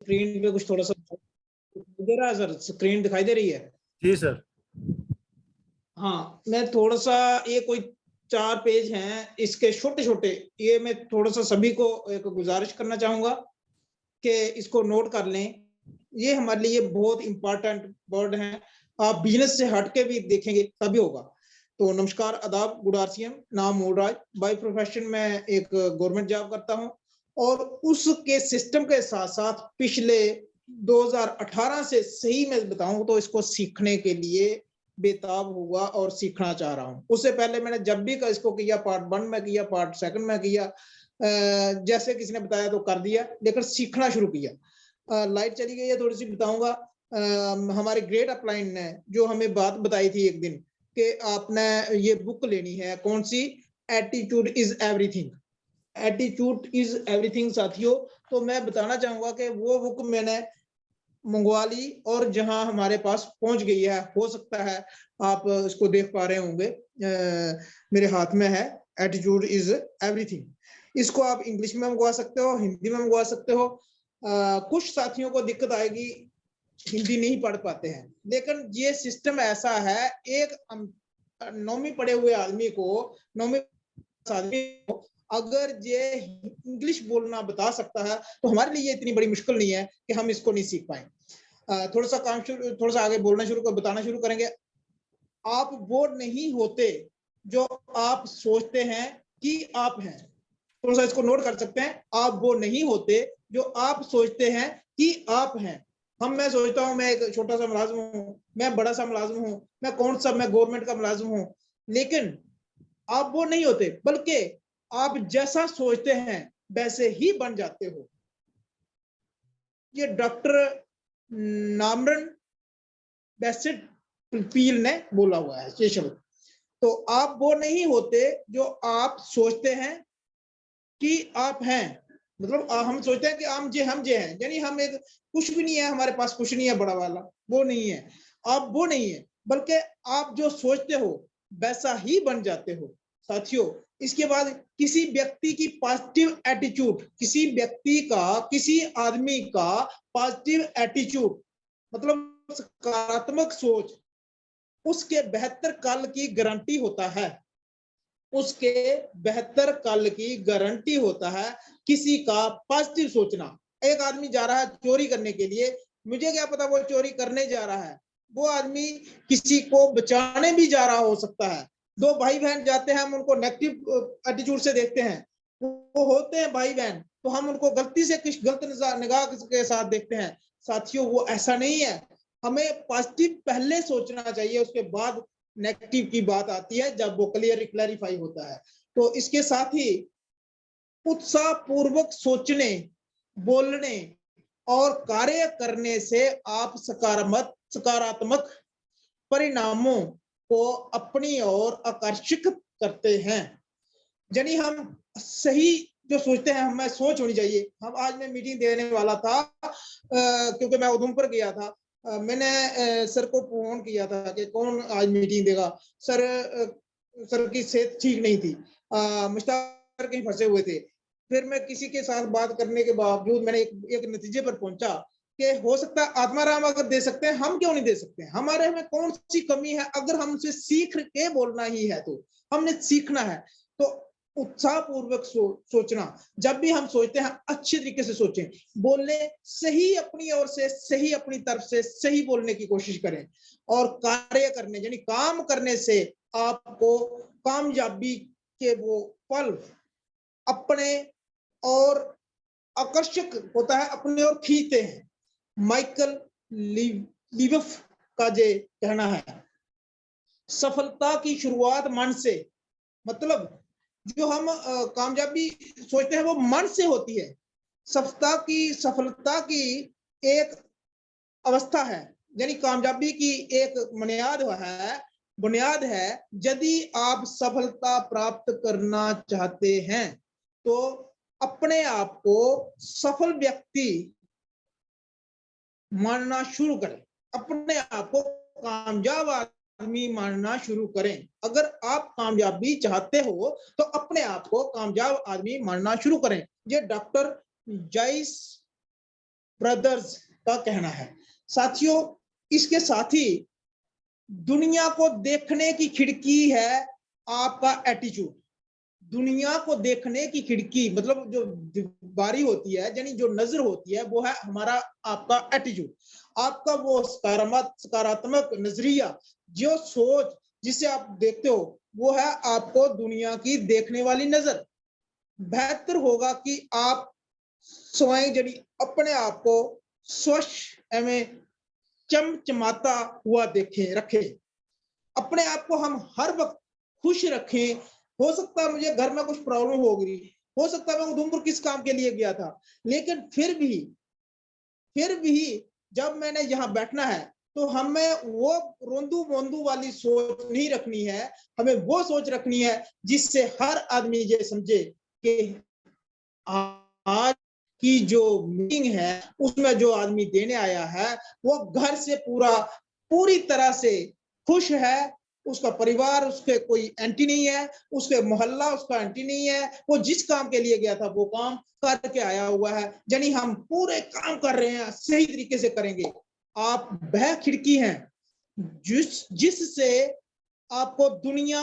Screen पे कुछ थोड़ा सा दे रहा है सर, स्क्रीन दिखाई दे रही है? जी सर। हाँ, मैं थोड़ा सा ये कोई 4 पेज हैं, इसके छोटे-छोटे, ये मैं थोड़ा सा सभी को एक गुजारिश करना चाहूँगा कि इसको नोट कर लें। ये हमारे लिए बहुत इम्पोर्टेंट वर्ड हैं। आप बिज़नेस से हट के भी देखेंगे तभी होगा। तो नमस्कार, आदाब, गुड आरसीएम, नाम मूलराज, बाय प्रोफेशन मैं एक गवर्नमेंट जॉब करता हूँ और उसके सिस्टम के साथ-साथ पिछले 2018 से सही मैं बताऊँ तो इसको सीखने के लिए बेताब हुआ और सीखना चाह रहा हूँ। उससे पहले मैंने जब भी इसको किया, पार्ट 1 में किया, पार्ट 2 में किया, जैसे किसी ने बताया तो कर दिया, लेकिन सीखना शुरू किया। लाइट चली गई है, थोड़ी सी बताऊंगा। हमारे ग्रेट अपलाइन ने जो हमें बात बताई थी एक दिन कि आपने ये बुक लेनी है, कौन सी? Attitude is everything. Attitude is everything साथियों। तो मैं बताना चाहूंगा कि वो बुक मैंने मंगवा ली और जहां हमारे पास पहुंच गई है, हो सकता है आप इसको देख पा रहे होंगे, मेरे हाथ में है, एटीट्यूड इज एवरीथिंग। इसको आप इंग्लिश में मंगवा सकते हो, हिंदी में मंगवा सकते हो। कुछ साथियों को दिक्कत आएगी, हिंदी नहीं पढ़ पाते हैं, लेकिन ये सिस्टम ऐसा है, एक नौवीं पढ़े हुए आदमी को, नौवीं आदमी को अगर ये इंग्लिश बोलना बता सकता है तो हमारे लिए इतनी बड़ी मुश्किल नहीं है कि हम इसको नहीं सीख पाए। थोड़ा सा थोड़ा सा आगे बोलना बताना शुरू करेंगे। आप वो नहीं होते जो आप सोचते हैं कि आप हैं। थोड़ा सा इसको नोट कर सकते हैं। आप वो नहीं होते जो आप सोचते हैं कि आप हैं। मैं सोचता हूं मैं एक छोटा सा मुलाजिम हूं, मैं बड़ा सा मुलाजिम हूं, मैं कौन सा, मैं गवर्नमेंट का मुलाजिम हूं, लेकिन आप वो नहीं होते, बल्कि आप जैसा सोचते हैं वैसे ही बन जाते हो। ये डॉक्टर नामरन बेसेट पील ने बोला हुआ है ये शब्द। तो आप वो नहीं होते जो आप सोचते हैं कि आप हैं। मतलब हम सोचते हैं कि हम जे हैं, यानी हम एक कुछ भी नहीं है, हमारे पास कुछ नहीं है बड़ा वाला, वो नहीं है। आप वो नहीं है, बल्कि आप जो सोचते हो वैसा ही बन जाते हो साथियों। इसके बाद किसी व्यक्ति की पॉजिटिव एटीट्यूड, किसी व्यक्ति का, किसी आदमी का पॉजिटिव एटीट्यूड मतलब सकारात्मक सोच, उसके बेहतर कल की गारंटी होता है। उसके बेहतर कल की गारंटी होता है किसी का पॉजिटिव सोचना। एक आदमी जा रहा है चोरी करने के लिए, मुझे क्या पता वो चोरी करने जा रहा है, वो आदमी किसी को बचाने भी जा रहा हो सकता है। दो भाई बहन जाते हैं, हम उनको नेगेटिव एटीट्यूड से देखते हैं, वो होते हैं भाई बहन, तो हम उनको गलती से कुछ गलत निगाह के साथ देखते हैं। साथियों वो ऐसा नहीं है, हमें पॉजिटिव पहले सोचना चाहिए, उसके बाद नेगेटिव की बात आती है जब वो क्लैरिफाई होता है। तो इसके साथ ही उत्साह पूर्वक सोचने, बोलने और कार्य करने से आप सकारात्मक परिणामों को अपनी ओर आकर्षित करते हैं। यानी हम सही जो सोचते हैं, हमें सोच होनी चाहिए। हम आज मैं मीटिंग देने वाला था, क्योंकि मैं उधमपुर गया था। मैंने सर को फोन किया था कि कौन आज मीटिंग देगा। सर की सेहत ठीक नहीं थी, मुश्ताक कहीं फंसे हुए थे। फिर मैं किसी के साथ बात करने के बावजूद मैंने एक नतीजे पर पहुंचा कि हो सकता है आत्माराम अगर दे सकते हैं, हम क्यों नहीं दे सकते? हमारे में कौन सी कमी है? अगर हमसे सीख के बोलना ही है तो हमने सीखना है। तो उत्साह पूर्वक सोचना, जब भी हम सोचते हैं अच्छे तरीके से सोचें, बोलने सही, अपनी ओर से सही, अपनी तरफ से सही बोलने की कोशिश करें और कार्य करने यानी काम करने से आपको कामयाबी के वो पल अपने और आकर्षक होता है, अपने और खींचते हैं। माइकल लीवफ का ये कहना है, सफलता की शुरुआत मन से। मतलब जो हम कामयाबी सोचते हैं वो मन से होती है। सफलता की एक अवस्था है, यानी कामयाबी की एक बुनियाद है। यदि आप सफलता प्राप्त करना चाहते हैं तो अपने आप को सफल व्यक्ति मानना शुरू करें, अपने आप को कामयाब आदमी मानना शुरू करें। अगर आप कामयाबी चाहते हो तो अपने आप को कामयाब आदमी मानना शुरू करें। ये डॉक्टर जाइस ब्रदर्स का कहना है। साथियों, इसके साथ ही दुनिया को देखने की खिड़की है आपका एटीट्यूड। दुनिया को देखने की खिड़की मतलब जो बारी होती है, यानी जो नजर होती है, वो है हमारा आपका एटीट्यूड, आपका वो सकारात्मक नजरिया, जो सोच जिसे आप देखते हो, वो है आपको दुनिया की देखने वाली नजर। बेहतर होगा कि आप स्वयं जड़ी अपने आप को स्वच्छ एवं चमचमाता हुआ देखें, रखें। अपने आप को हम हर वक्त खुश रखें। हो सकता है मुझे घर में कुछ प्रॉब्लम हो गई, हो सकता है मैं उधमपुर किस काम के लिए गया था, लेकिन फिर भी जब मैंने यहाँ बैठना है तो हमें वो रोंदू मोंदू वाली सोच नहीं रखनी है, हमें वो सोच रखनी है जिससे हर आदमी ये समझे कि आज की जो मीटिंग है उसमें जो आदमी देने आया है वो घर से पूरी तरह से खुश है, उसका परिवार उसके कोई एंटी नहीं है, उसके मोहल्ला उसका एंटी नहीं है, वो जिस काम के लिए गया था वो काम करके आया हुआ है। यानी हम पूरे काम कर रहे हैं, सही तरीके से करेंगे। आप वह खिड़की हैं जिससे आपको दुनिया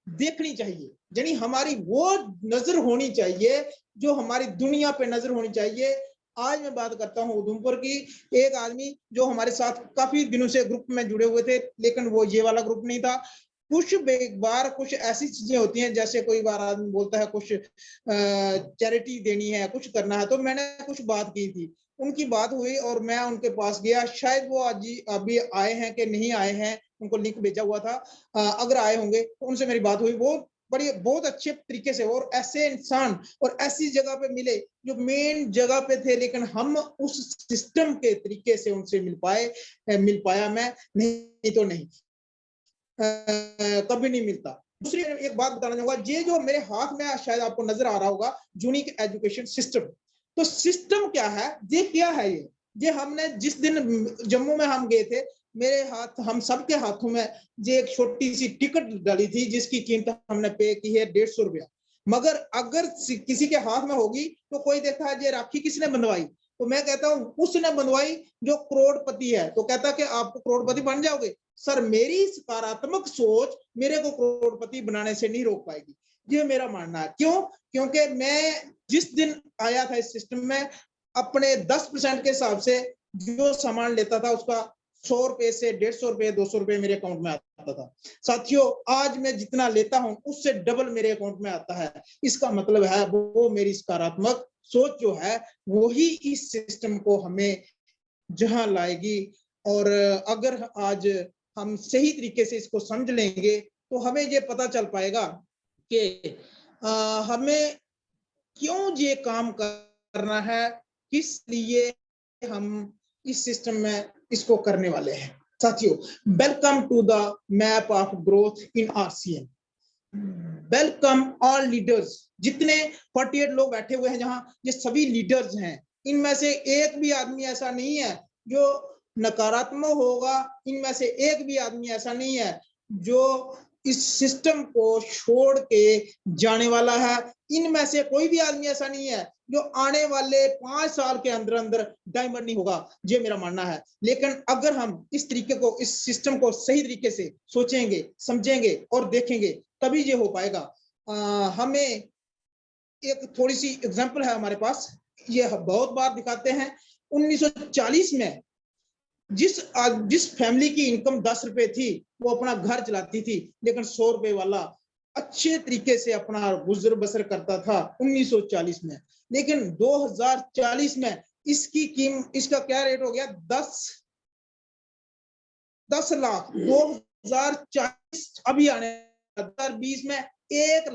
देखनी चाहिए, यानी हमारी वो नजर होनी चाहिए जो हमारी दुनिया पे नजर होनी चाहिए। आज मैं बात करता हूँ उधमपुर की। एक आदमी जो हमारे साथ काफी दिनों से ग्रुप में जुड़े हुए थे, लेकिन वो ये वाला ग्रुप नहीं था। कुछ एक बार कुछ ऐसी चीजें होती हैं, जैसे कोई बार आदमी बोलता है कुछ चैरिटी देनी है, कुछ करना है, तो मैंने कुछ बात की थी, उनकी बात हुई और मैं उनके पास गया। शायद वो आज अभी आए हैं कि नहीं आए हैं, उनको लिंक भेजा हुआ था। अगर आए होंगे तो उनसे मेरी बात हुई। वो बड़ी बहुत अच्छे तरीके से, और ऐसे इंसान और ऐसी जगह पे मिले जो मेन जगह पे थे, लेकिन हम उस सिस्टम के तरीके से उनसे मिल पाया मैं, नहीं तो नहीं, कभी नहीं मिलता। दूसरी एक बात बताना चाहूंगा, ये जो मेरे हाथ में शायद आपको नजर आ रहा होगा, यूनिक एजुकेशन सिस्टम। तो सिस्टम क्या है, ये क्या है, ये हमने जिस दिन जम्मू में हम गए थे, मेरे हाथ, हम सबके हाथों में ये एक छोटी सी टिकट डाली थी जिसकी कीमत हमने पे की है 150 रुपया। मगर अगर किसी के हाथ में होगी तो कोई देखता है ये राखी किसने बंधवाई, तो मैं कहता हूँ उसने बंधवाई जो करोड़पति है, तो कहता कि आप करोड़पति बन जाओगे। सर, मेरी सकारात्मक सोच मेरे को करोड़पति बनाने से नहीं रोक पाएगी, ये मेरा मानना है। क्यों? क्योंकि मैं जिस दिन आया था इस सिस्टम में, अपने 10% के हिसाब से जो सामान लेता था उसका 100 रुपए से 150 रुपए 200 रुपए मेरे अकाउंट में आता था। साथियों, आज मैं जितना लेता हूं उससे डबल मेरे अकाउंट में आता है। इसका मतलब है वो मेरी सकारात्मक सोच जो है वही इस सिस्टम को हमें जहां लाएगी। और अगर आज हम सही तरीके से इसको समझ लेंगे तो हमें ये पता चल पाएगा कि हमें क्यों ये काम करना है, किस लिए हम इस सिस्टम में इसको करने वाले हैं। साथियों, welcome to the map of growth in RCM. Welcome all leaders. जितने 48 लोग बैठे हुए हैं जहां, ये सभी लीडर्स हैं। इनमें से एक भी आदमी ऐसा नहीं है जो नकारात्मक होगा, इनमें से एक भी आदमी ऐसा नहीं है जो इस सिस्टम को छोड़ के जाने वाला है। इनमें से कोई भी आदमी ऐसा नहीं है जो आने वाले 5 साल के अंदर अंदर डायमंड नहीं होगा, ये मेरा मानना है। लेकिन अगर हम इस तरीके को, इस सिस्टम को सही तरीके से सोचेंगे, समझेंगे और देखेंगे, तभी ये हो पाएगा। हमें एक थोड़ी सी एग्जांपल है हमारे पास, ये बहुत बार दिखाते हैं। 1940 में जिस फैमिली की इनकम 10 रुपए थी, वो अपना घर चलाती थी, लेकिन 100 रुपए वाला अच्छे तरीके से अपना गुजर बसर करता था 1940 में। लेकिन 2040 में इसका क्या रेट हो गया, 10 लाख। 2040 अभी आने 2020 में 1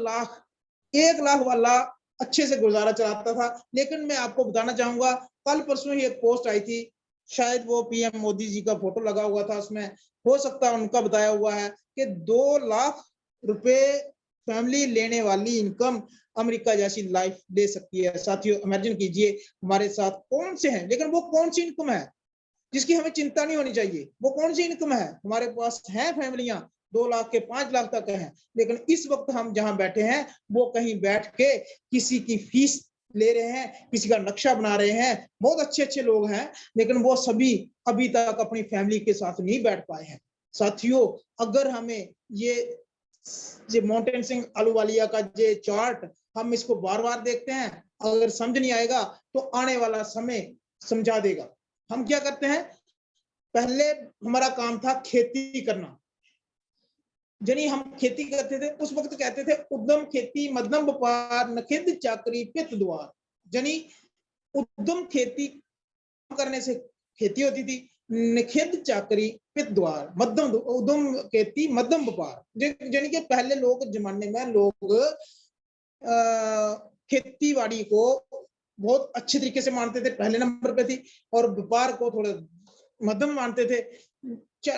लाख वाला अच्छे से गुजारा चलाता था। लेकिन मैं आपको बताना चाहूंगा, कल परसों ही एक पोस्ट आई थी, शायद वो पीएम मोदी जी का फोटो लगा हुआ था उसमें, हो सकता है उनका बताया हुआ है कि 2 लाख रुपए फैमिली लेने वाली इनकम अमेरिका जैसी लाइफ ले सकती है। साथियों, इमेजिन कीजिए हमारे साथ कौन से हैं, लेकिन वो कौन सी इनकम है जिसकी हमें चिंता नहीं होनी चाहिए। वो कौन सी इनकम है, हमारे पास है फैमिलियां 2 लाख के 5 लाख तक हैं, लेकिन इस वक्त हम जहां बैठे हैं वो कहीं बैठ के किसी की फीस ले रहे हैं, किसी का नक्शा बना रहे हैं, बहुत अच्छे अच्छे लोग हैं, लेकिन वो सभी अभी तक अपनी फैमिली के साथ नहीं बैठ पाए हैं। साथियों, अगर हमें ये मोहनटेन सिंह अहलूवालिया का ये चार्ट हम इसको बार बार देखते हैं, अगर समझ नहीं आएगा तो आने वाला समय समझा देगा। हम क्या करते हैं, पहले हमारा काम था खेती करना, जनी हम खेती करते थे उस वक्त कहते थे उद्यम खेती मध्यम व्यापार नखिद चाकरी पित द्वार। जनी उद्यम खेती करने से खेती होती थी, निखिद चाकरी पित द्वार, मध्यम उद्यम खेती मध्यम व्यापार। यानी कि पहले लोग जमाने में लोग खेती बाड़ी को बहुत अच्छे तरीके से मानते थे, पहले नंबर पे थी, और व्यापार को थोड़ा मध्यम मानते थे,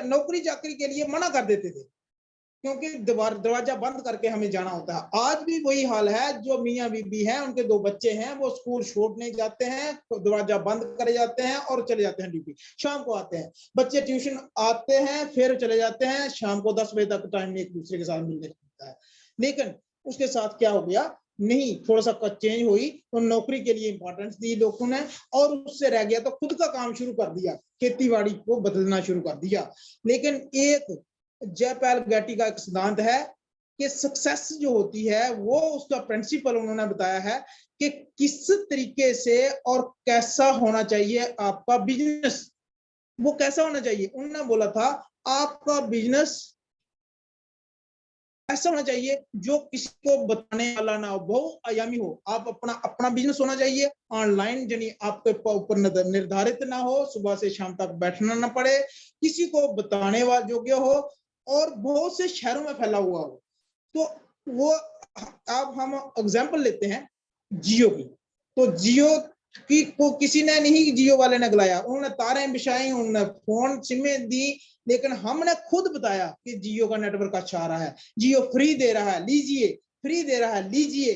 नौकरी चाकरी के लिए मना कर देते थे क्योंकि दरवाजा बंद करके हमें जाना होता है। आज भी वही हाल है, जो मियाँ बीबी हैं उनके 2 बच्चे हैं, वो स्कूल छोड़ने जाते हैं तो दरवाजा बंद करे जाते हैं और चले जाते हैं ड्यूटी, शाम को आते हैं, बच्चे ट्यूशन आते हैं फिर चले जाते हैं, शाम को 10 बजे तक टाइम एक दूसरे के साथ मिलने लगता है। लेकिन उसके साथ क्या हो गया, नहीं थोड़ा सा चेंज हुई तो नौकरी के लिए इंपॉर्टेंस दी लोगों ने, और उससे रह गया तो खुद का काम शुरू कर दिया, खेती बाड़ी को बदलना शुरू कर दिया। लेकिन एक जयपाल गैटी का एक सिद्धांत है कि सक्सेस जो होती है वो उसका प्रिंसिपल उन्होंने बताया है कि किस तरीके से और कैसा होना चाहिए आपका बिजनेस, वो कैसा होना चाहिए। उन्होंने बोला था आपका बिजनेस ऐसा होना चाहिए जो किसी को बताने वाला ना हो, बहुआयामी हो। आप अपना अपना बिजनेस होना चाहिए ऑनलाइन, यानी आपके ऊपर निर्धारित ना हो, सुबह से शाम तक बैठना ना पड़े, किसी को बताने वाला योग्य हो, और बहुत से शहरों में फैला हुआ हो। तो वो अब हम एग्जांपल लेते हैं जियो की, तो जियो की को किसी ने नहीं, जियो वाले ने गलाया, उन्होंने तारें बिछाई, उन्होंने फोन सिमें दी, लेकिन हमने खुद बताया कि जियो का नेटवर्क अच्छा आ रहा है, जियो फ्री दे रहा है, लीजिए, फ्री दे रहा है, लीजिए,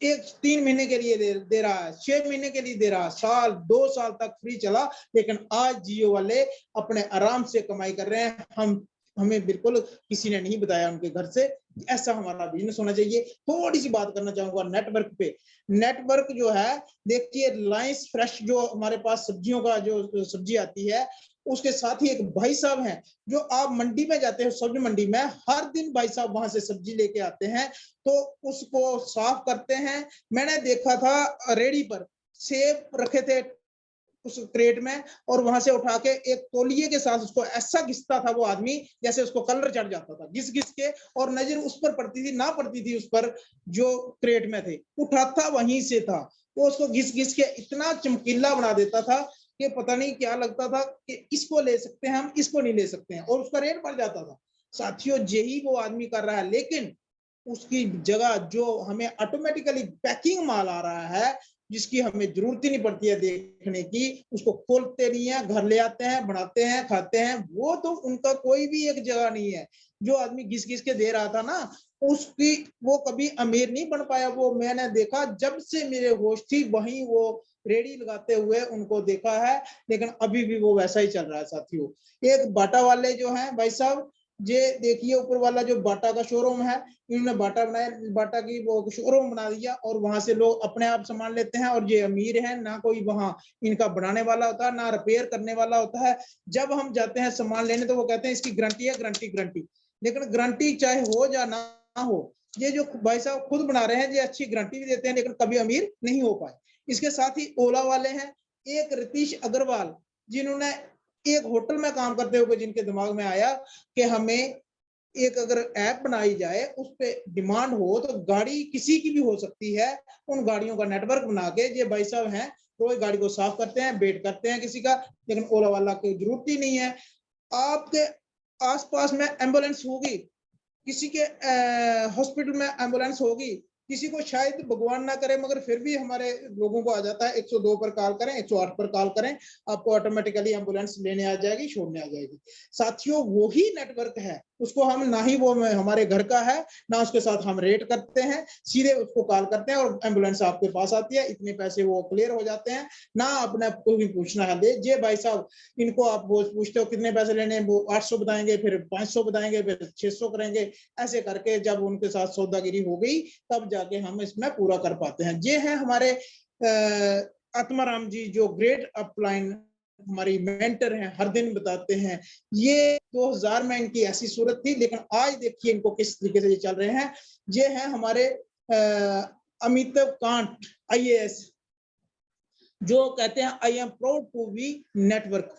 एक 3 महीने के लिए दे रहा है, 6 महीने के लिए दे रहा है, साल 2 साल तक फ्री चला। लेकिन आज जियो वाले अपने आराम से कमाई कर रहे हैं, हमें बिल्कुल किसी ने नहीं बताया उनके घर से। ऐसा हमारा बिजनेस होना चाहिए। थोड़ी सी बात करना चाहूंगा नेटवर्क पे। नेटवर्क जो है, देखिए रिलायंस फ्रेश जो हमारे पास सब्जियों का जो सब्जी आती है, उसके साथ ही एक भाई साहब हैं, जो आप मंडी में जाते हैं, सब्जी मंडी में हर दिन भाई साहब वहां से सब्जी लेके आते हैं, तो उसको साफ करते हैं। मैंने देखा था रेडी पर सेब रखे थे उस क्रेट में, और वहां से उठा के एक तौलिए के साथ उसको ऐसा घिसता था वो आदमी जैसे उसको कलर चढ़ जाता था, घिस घिस के, और नजर उस पर पड़ती थी, ना पड़ती थी उस पर जो क्रेट में थे, उठाता वहीं से था, वो उसको घिस घिस के इतना चमकीला बना देता था कि पता नहीं क्या लगता था कि इसको ले सकते हैं हम, इसको नहीं ले सकते हैं, और उसका रेट बढ़ जाता था। साथियों, यही वो आदमी कर रहा है, लेकिन उसकी जगह जो हमें ऑटोमेटिकली पैकिंग माल आ रहा है, जिसकी हमें जरूरत ही नहीं पड़ती है देखने की, उसको खोलते नहीं है, घर ले आते हैं, बनाते हैं, खाते हैं, वो तो उनका कोई भी एक जगह नहीं है। जो आदमी घिस घिस के दे रहा था ना, उसकी वो कभी अमीर नहीं बन पाया। वो मैंने देखा, जब से मेरे होश थी वहीं वो रेडी लगाते हुए उनको देखा है, लेकिन अभी भी वो वैसा ही चल रहा है। साथियों, एक बाटा वाले जो हैं भाई साहब, ये देखिए ऊपर वाला जो बाटा का शोरूम है, इन्होंने बाटा बनाया, बाटा की वो शोरूम बना दिया, और वहां से लोग अपने आप सामान लेते हैं, और ये अमीर है ना, कोई वहां इनका बनाने वाला होता है ना रिपेयर करने वाला होता है। जब हम जाते हैं सामान लेने तो वो कहते हैं इसकी गारंटी है, गारंटी गारंटी, लेकिन गारंटी चाहे हो या ना हो, ये जो भाई साहब खुद बना रहे हैं ये अच्छी गारंटी भी देते हैं, लेकिन कभी अमीर नहीं हो पाए। इसके साथ ही ओला वाले हैं, एक रितीश अग्रवाल, जिन्होंने एक होटल में काम करते हुए जिनके दिमाग में आया कि हमें एक अगर ऐप बनाई जाए, उस पर डिमांड हो तो गाड़ी किसी की भी हो सकती है, उन गाड़ियों का नेटवर्क बना के, ये भाई साहब हैं रोज गाड़ी को साफ करते हैं, वेट करते हैं किसी का, लेकिन ओला वाला की जरूरत ही नहीं है। आपके आसपास में एम्बुलेंस होगी, किसी के हॉस्पिटल में एम्बुलेंस होगी, किसी को शायद भगवान ना करे मगर फिर भी हमारे लोगों को आ जाता है 102 पर कॉल करें, 108 पर कॉल करें, आपको ऑटोमेटिकली एम्बुलेंस लेने आ जाएगी, छोड़ने आ जाएगी। साथियों, वो ही नेटवर्क है, उसको हम ना ही वो हमारे घर का है ना उसके साथ हम रेट करते हैं, सीधे उसको कॉल करते हैं और एम्बुलेंस आपके पास आती है, इतने पैसे वो क्लियर हो जाते हैं, ना अपने को भी पूछना है। जे भाई साहब, इनको आप पूछते हो कितने पैसे लेने, वो 800 बताएंगे, फिर 500 बताएंगे, फिर 600 करेंगे, ऐसे करके जब उनके साथ सौदागिरी हो गई तब जाके हम इसमें पूरा कर पाते हैं। ये है हमारे आत्माराम जी जो ग्रेट अपलाइन हमारी मेंटर हैं, हर दिन बताते हैं। ये 2000 में इनकी ऐसी सूरत थी, लेकिन आज देखिए इनको किस तरीके से ये चल रहे हैं। ये हैं हमारे अमिताभ कांत IAS, जो कहते हैं I am proud to be network,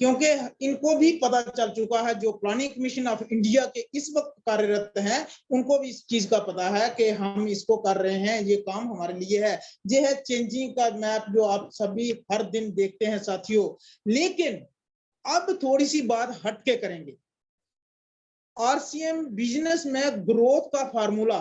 क्योंकि इनको भी पता चल चुका है, जो प्लानिंग कमीशन ऑफ इंडिया के इस वक्त कार्यरत हैं, उनको भी इस चीज का पता है कि हम इसको कर रहे हैं, ये काम हमारे लिए है। ये है चेंजिंग का मैप जो आप सभी हर दिन देखते हैं साथियों। लेकिन अब थोड़ी सी बात हटके करेंगे। RCM बिजनेस में ग्रोथ का फार्मूला,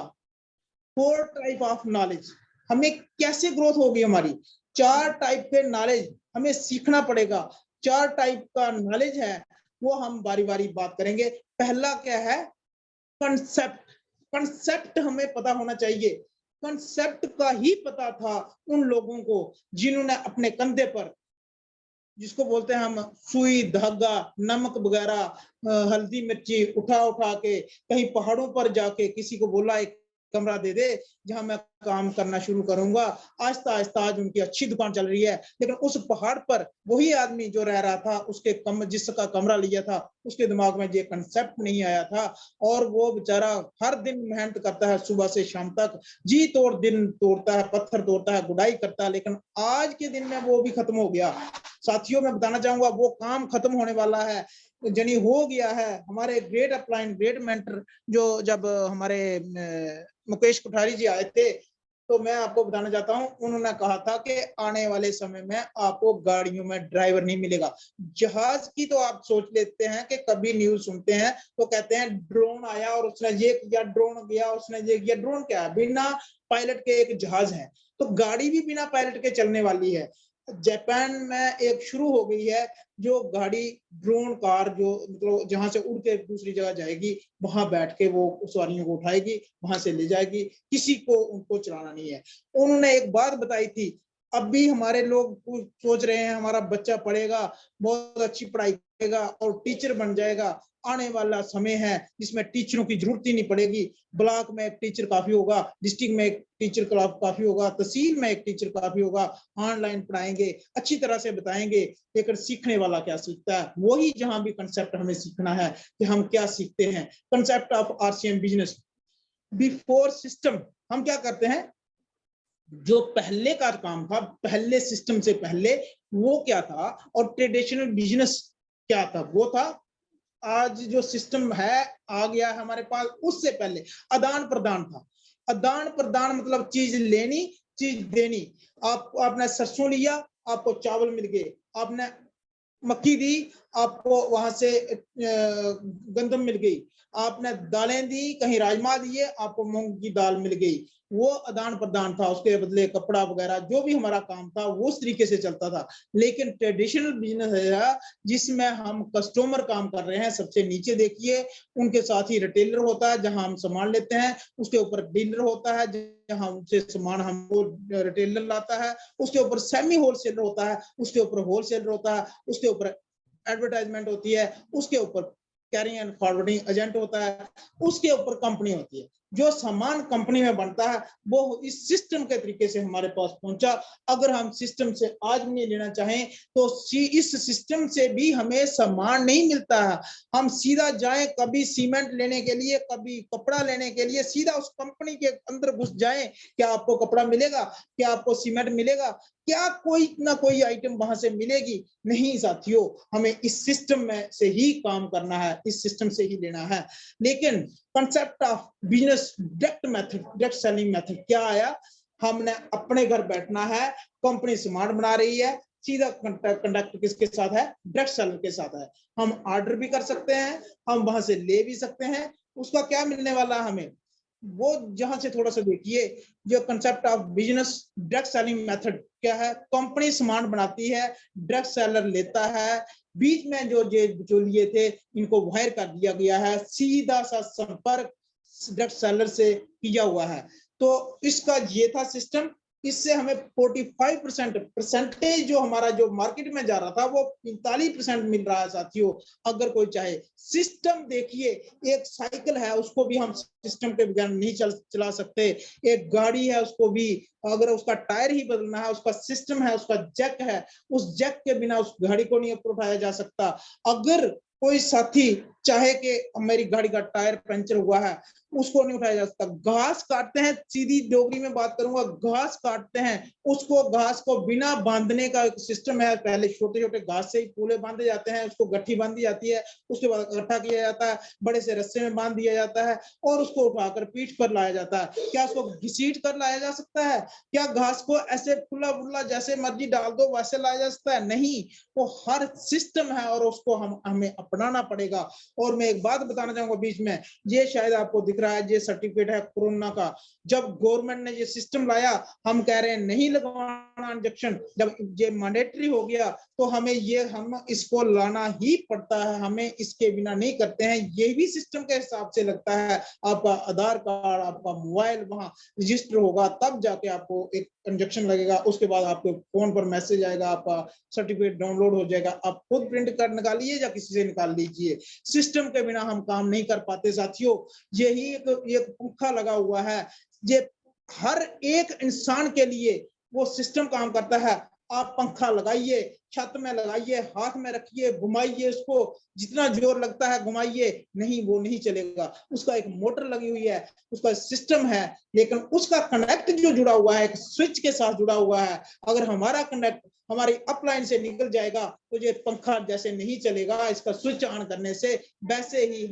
4 टाइप ऑफ नॉलेज, हमें कैसे ग्रोथ होगी हमारी, 4 टाइप के नॉलेज हमें सीखना पड़ेगा। 4 टाइप का नॉलेज है, वो हम बारी बारी बात करेंगे। पहला क्या है, कंसेप्ट। कंसेप्ट हमें पता होना चाहिए। कंसेप्ट का ही पता था उन लोगों को जिन्होंने अपने कंधे पर, जिसको बोलते हैं हम सुई धागा नमक वगैरह हल्दी मिर्ची उठा उठा के कहीं पहाड़ों पर जाके किसी को बोला एक कमरा दे दे जहां मैं काम करना शुरू करूंगा। आहिस्ता आहिस्ता आज उनकी अच्छी दुकान चल रही है, लेकिन उस पहाड़ पर वही आदमी जो रह रहा था, उसके जिसका कमरा लिया था, उसके दिमाग में ये कंसेप्ट नहीं आया था, और वो बेचारा हर दिन मेहनत करता है, सुबह से शाम तक जी तोड़ दिन तोड़ता है, पत्थर तोड़ता है, गुड़ाई करता है, लेकिन आज के दिन में वो भी खत्म हो गया। साथियों मैं बताना चाहूंगा वो काम खत्म होने वाला है, यानी हो गया है। हमारे ग्रेट अपलाइन ग्रेट मेंटर जो जब हमारे मुकेश कोठारी जी आए थे, तो मैं आपको बताना चाहता हूं, उन्होंने कहा था कि आने वाले समय में आपको गाड़ियों में ड्राइवर नहीं मिलेगा। जहाज की तो आप सोच लेते हैं कि कभी न्यूज सुनते हैं तो कहते हैं ड्रोन आया और उसने ये किया, ड्रोन गया उसने ये किया। ड्रोन क्या है, बिना पायलट के एक जहाज है, तो गाड़ी भी बिना पायलट के चलने वाली है। जापान में एक शुरू हो गई है जो गाड़ी ड्रोन कार, जो मतलब जहां से उड़ के दूसरी जगह जाएगी, वहां बैठ के वो सवारियों को उठाएगी, वहां से ले जाएगी, किसी को उनको चलाना नहीं है। उन्होंने एक बात बताई थी, अब भी हमारे लोग सोच रहे हैं हमारा बच्चा पढ़ेगा, बहुत अच्छी पढ़ाई करेगा और टीचर बन जाएगा। आने वाला समय है जिसमें टीचरों की जरूरत ही नहीं पड़ेगी। ब्लॉक में एक टीचर काफी होगा, डिस्ट्रिक्ट में एक टीचर काफी होगा, तहसील में एक टीचर काफी होगा। ऑनलाइन पढ़ाएंगे, अच्छी तरह से बताएंगे, लेकिन सीखने वाला क्या सीखता है, वही जहां भी कंसेप्ट हमें सीखना है कि हम क्या सीखते हैं। Concept of RCM business before system. हम क्या करते हैं, जो पहले का काम था, पहले सिस्टम से पहले वो क्या था, और ट्रेडिशनल बिजनेस क्या था, वो था। आज जो सिस्टम है आ गया है हमारे पास, उससे पहले आदान प्रदान था। आदान प्रदान मतलब चीज लेनी चीज देनी। आपने सरसों लिया, आपको चावल मिल गए, आपने मक्की दी, आपको वहां से गंदम मिल गई, आपने दालें दी, कहीं राजमा दिए, आपको मूंग की दाल मिल गई। वो आदान प्रदान था, उसके बदले कपड़ा वगैरह जो भी हमारा काम था वो उस तरीके से चलता था। लेकिन ट्रेडिशनल बिजनेस है जिसमें हम कस्टमर काम कर रहे हैं, सबसे नीचे देखिए, उनके साथ ही रिटेलर होता है जहां हम सामान लेते हैं, उसके ऊपर डीलर होता है जहां उनसे सामान हमको रिटेलर लाता है, उसके ऊपर सेमी होलसेलर होता है, उसके ऊपर होलसेलर होता है, उसके ऊपर एडवर्टाइजमेंट होती है, उसके ऊपर कैरिंग एंड फॉरवर्डिंग एजेंट होता है, उसके ऊपर कंपनी होती है। जो सामान कंपनी में बनता है वो इस सिस्टम के तरीके से हमारे पास पहुंचा। अगर हम सिस्टम से आज नहीं लेना चाहें तो इस सिस्टम से भी हमें सामान नहीं मिलता है। हम सीधा जाएं कभी सीमेंट लेने के लिए, कभी कपड़ा लेने के लिए, सीधा उस कंपनी के अंदर घुस जाएं, क्या आपको कपड़ा मिलेगा, क्या आपको सीमेंट मिलेगा, क्या कोई ना कोई आइटम वहां से मिलेगी? नहीं साथियों, हमें इस सिस्टम में से ही काम करना है, इस सिस्टम से ही लेना है। लेकिन concept of business direct method, direct selling method क्या आया? हमने अपने घर बैठना है, कंपनी स्मार्ट बना रही है, सीधा कंडक्ट किसके साथ है? डायरेक्ट सेलर के साथ है। हम ऑर्डर भी कर सकते हैं, हम वहां से ले भी सकते हैं। उसका क्या मिलने वाला है हमें? वो जहां से थोड़ा सा देखिए, जो concept of business direct selling method क्या है? कंपनी सामान बनाती है, डायरेक्ट सेलर लेता है, बीच में जो बिचौलिए थे इनको वायर कर दिया गया है, सीधा सा संपर्क डायरेक्ट सेलर से किया हुआ है। तो इसका ये था सिस्टम। इससे हमें 45% परसेंटेज जो हमारा जो मार्केट में जा रहा था वो 45% मिल रहा है साथियों। अगर कोई चाहे सिस्टम, देखिए एक साइकिल है उसको भी हम सिस्टम के बगैर नहीं चला सकते। एक गाड़ी है उसको भी अगर उसका टायर ही बदलना है, उसका सिस्टम है, उसका जैक है, उस जैक के बिना उस गाड़ी को नहीं ऊपर उठाया जा सकता। अगर कोई साथी चाहे कि मेरी गाड़ी का टायर पंचर हुआ है, उसको नहीं उठाया जा सकता। घास काटते हैं, सीधी डोगरी में बात करूंगा, घास काटते हैं, उसको घास को बिना बांधने का एक सिस्टम है। पहले छोटे छोटे घास से ही पूले बांधे जाते हैं, उसको गट्ठी बांधी जाती है, उसके बाद इकट्ठा किया जाता है, बड़े से रस्से में बांध दिया जाता है और उसको उठाकर पीठ पर लाया जाता है। क्या उसको घसीट कर लाया जा सकता है? क्या घास को ऐसे खुला बुल्ला जैसे मर्जी डाल दो वैसे लाया जा सकता है? नहीं, वो हर सिस्टम है और उसको हमें अपनाना पड़ेगा। और मैं एक बात बताना चाहूंगा बीच में, ये शायद आपको दिख रहा है, ये सर्टिफिकेट है कोरोना का। जब गवर्नमेंट ने ये सिस्टम लाया, हम कह रहे हैं नहीं लगवाना इंजेक्शन, जब ये मैंडेटरी हो गया तो हमें हम इसको लाना ही पड़ता है, हमें इसके बिना नहीं करते हैं। ये भी सिस्टम के हिसाब से लगता है। आपका आधार कार्ड, आपका मोबाइल वहां रजिस्टर होगा, तब जाके आपको एक इंजेक्शन लगेगा। उसके बाद आपके फोन पर मैसेज आएगा, आपका सर्टिफिकेट डाउनलोड हो जाएगा। आप खुद प्रिंट कर निकालिए या किसी से निकाल लीजिए। सिस्टम के बिना हम काम नहीं कर पाते साथियों। यही एक पंखा लगा हुआ है, ये हर एक इंसान के लिए वो सिस्टम काम करता है। आप पंखा लगाइए, छत में लगाइए, हाथ में रखिए, घुमाइए उसको, जितना जोर लगता है घुमाइए, नहीं वो नहीं चलेगा। उसका एक मोटर लगी हुई है, उसका सिस्टम है, लेकिन उसका कनेक्ट जो जुड़ा हुआ है एक स्विच के साथ जुड़ा हुआ है। अगर हमारा कनेक्ट हमारी अपलाइन से निकल जाएगा तो ये पंखा जैसे नहीं चलेगा इसका स्विच ऑन करने से, वैसे ही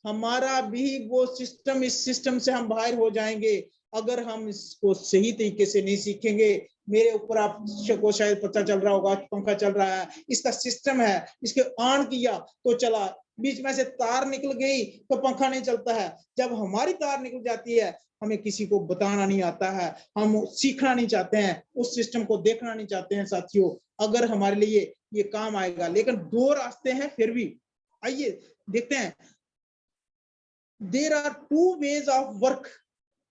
हमारा भी वो सिस्टम, इस सिस्टम से हम बाहर हो जाएंगे अगर हम इसको सही तरीके से नहीं सीखेंगे। मेरे ऊपर आपको शायद पता चल रहा होगा, पंखा चल रहा है, इसका सिस्टम है, इसके ऑन किया तो चला, बीच में से तार निकल गई तो पंखा नहीं चलता है। जब हमारी तार निकल जाती है, हमें किसी को बताना नहीं आता है, हम सीखना नहीं चाहते हैं, उस सिस्टम को देखना नहीं चाहते हैं साथियों। अगर हमारे लिए ये काम आएगा, लेकिन दो रास्ते हैं फिर भी। आइए देखते हैं, there are two ways of work.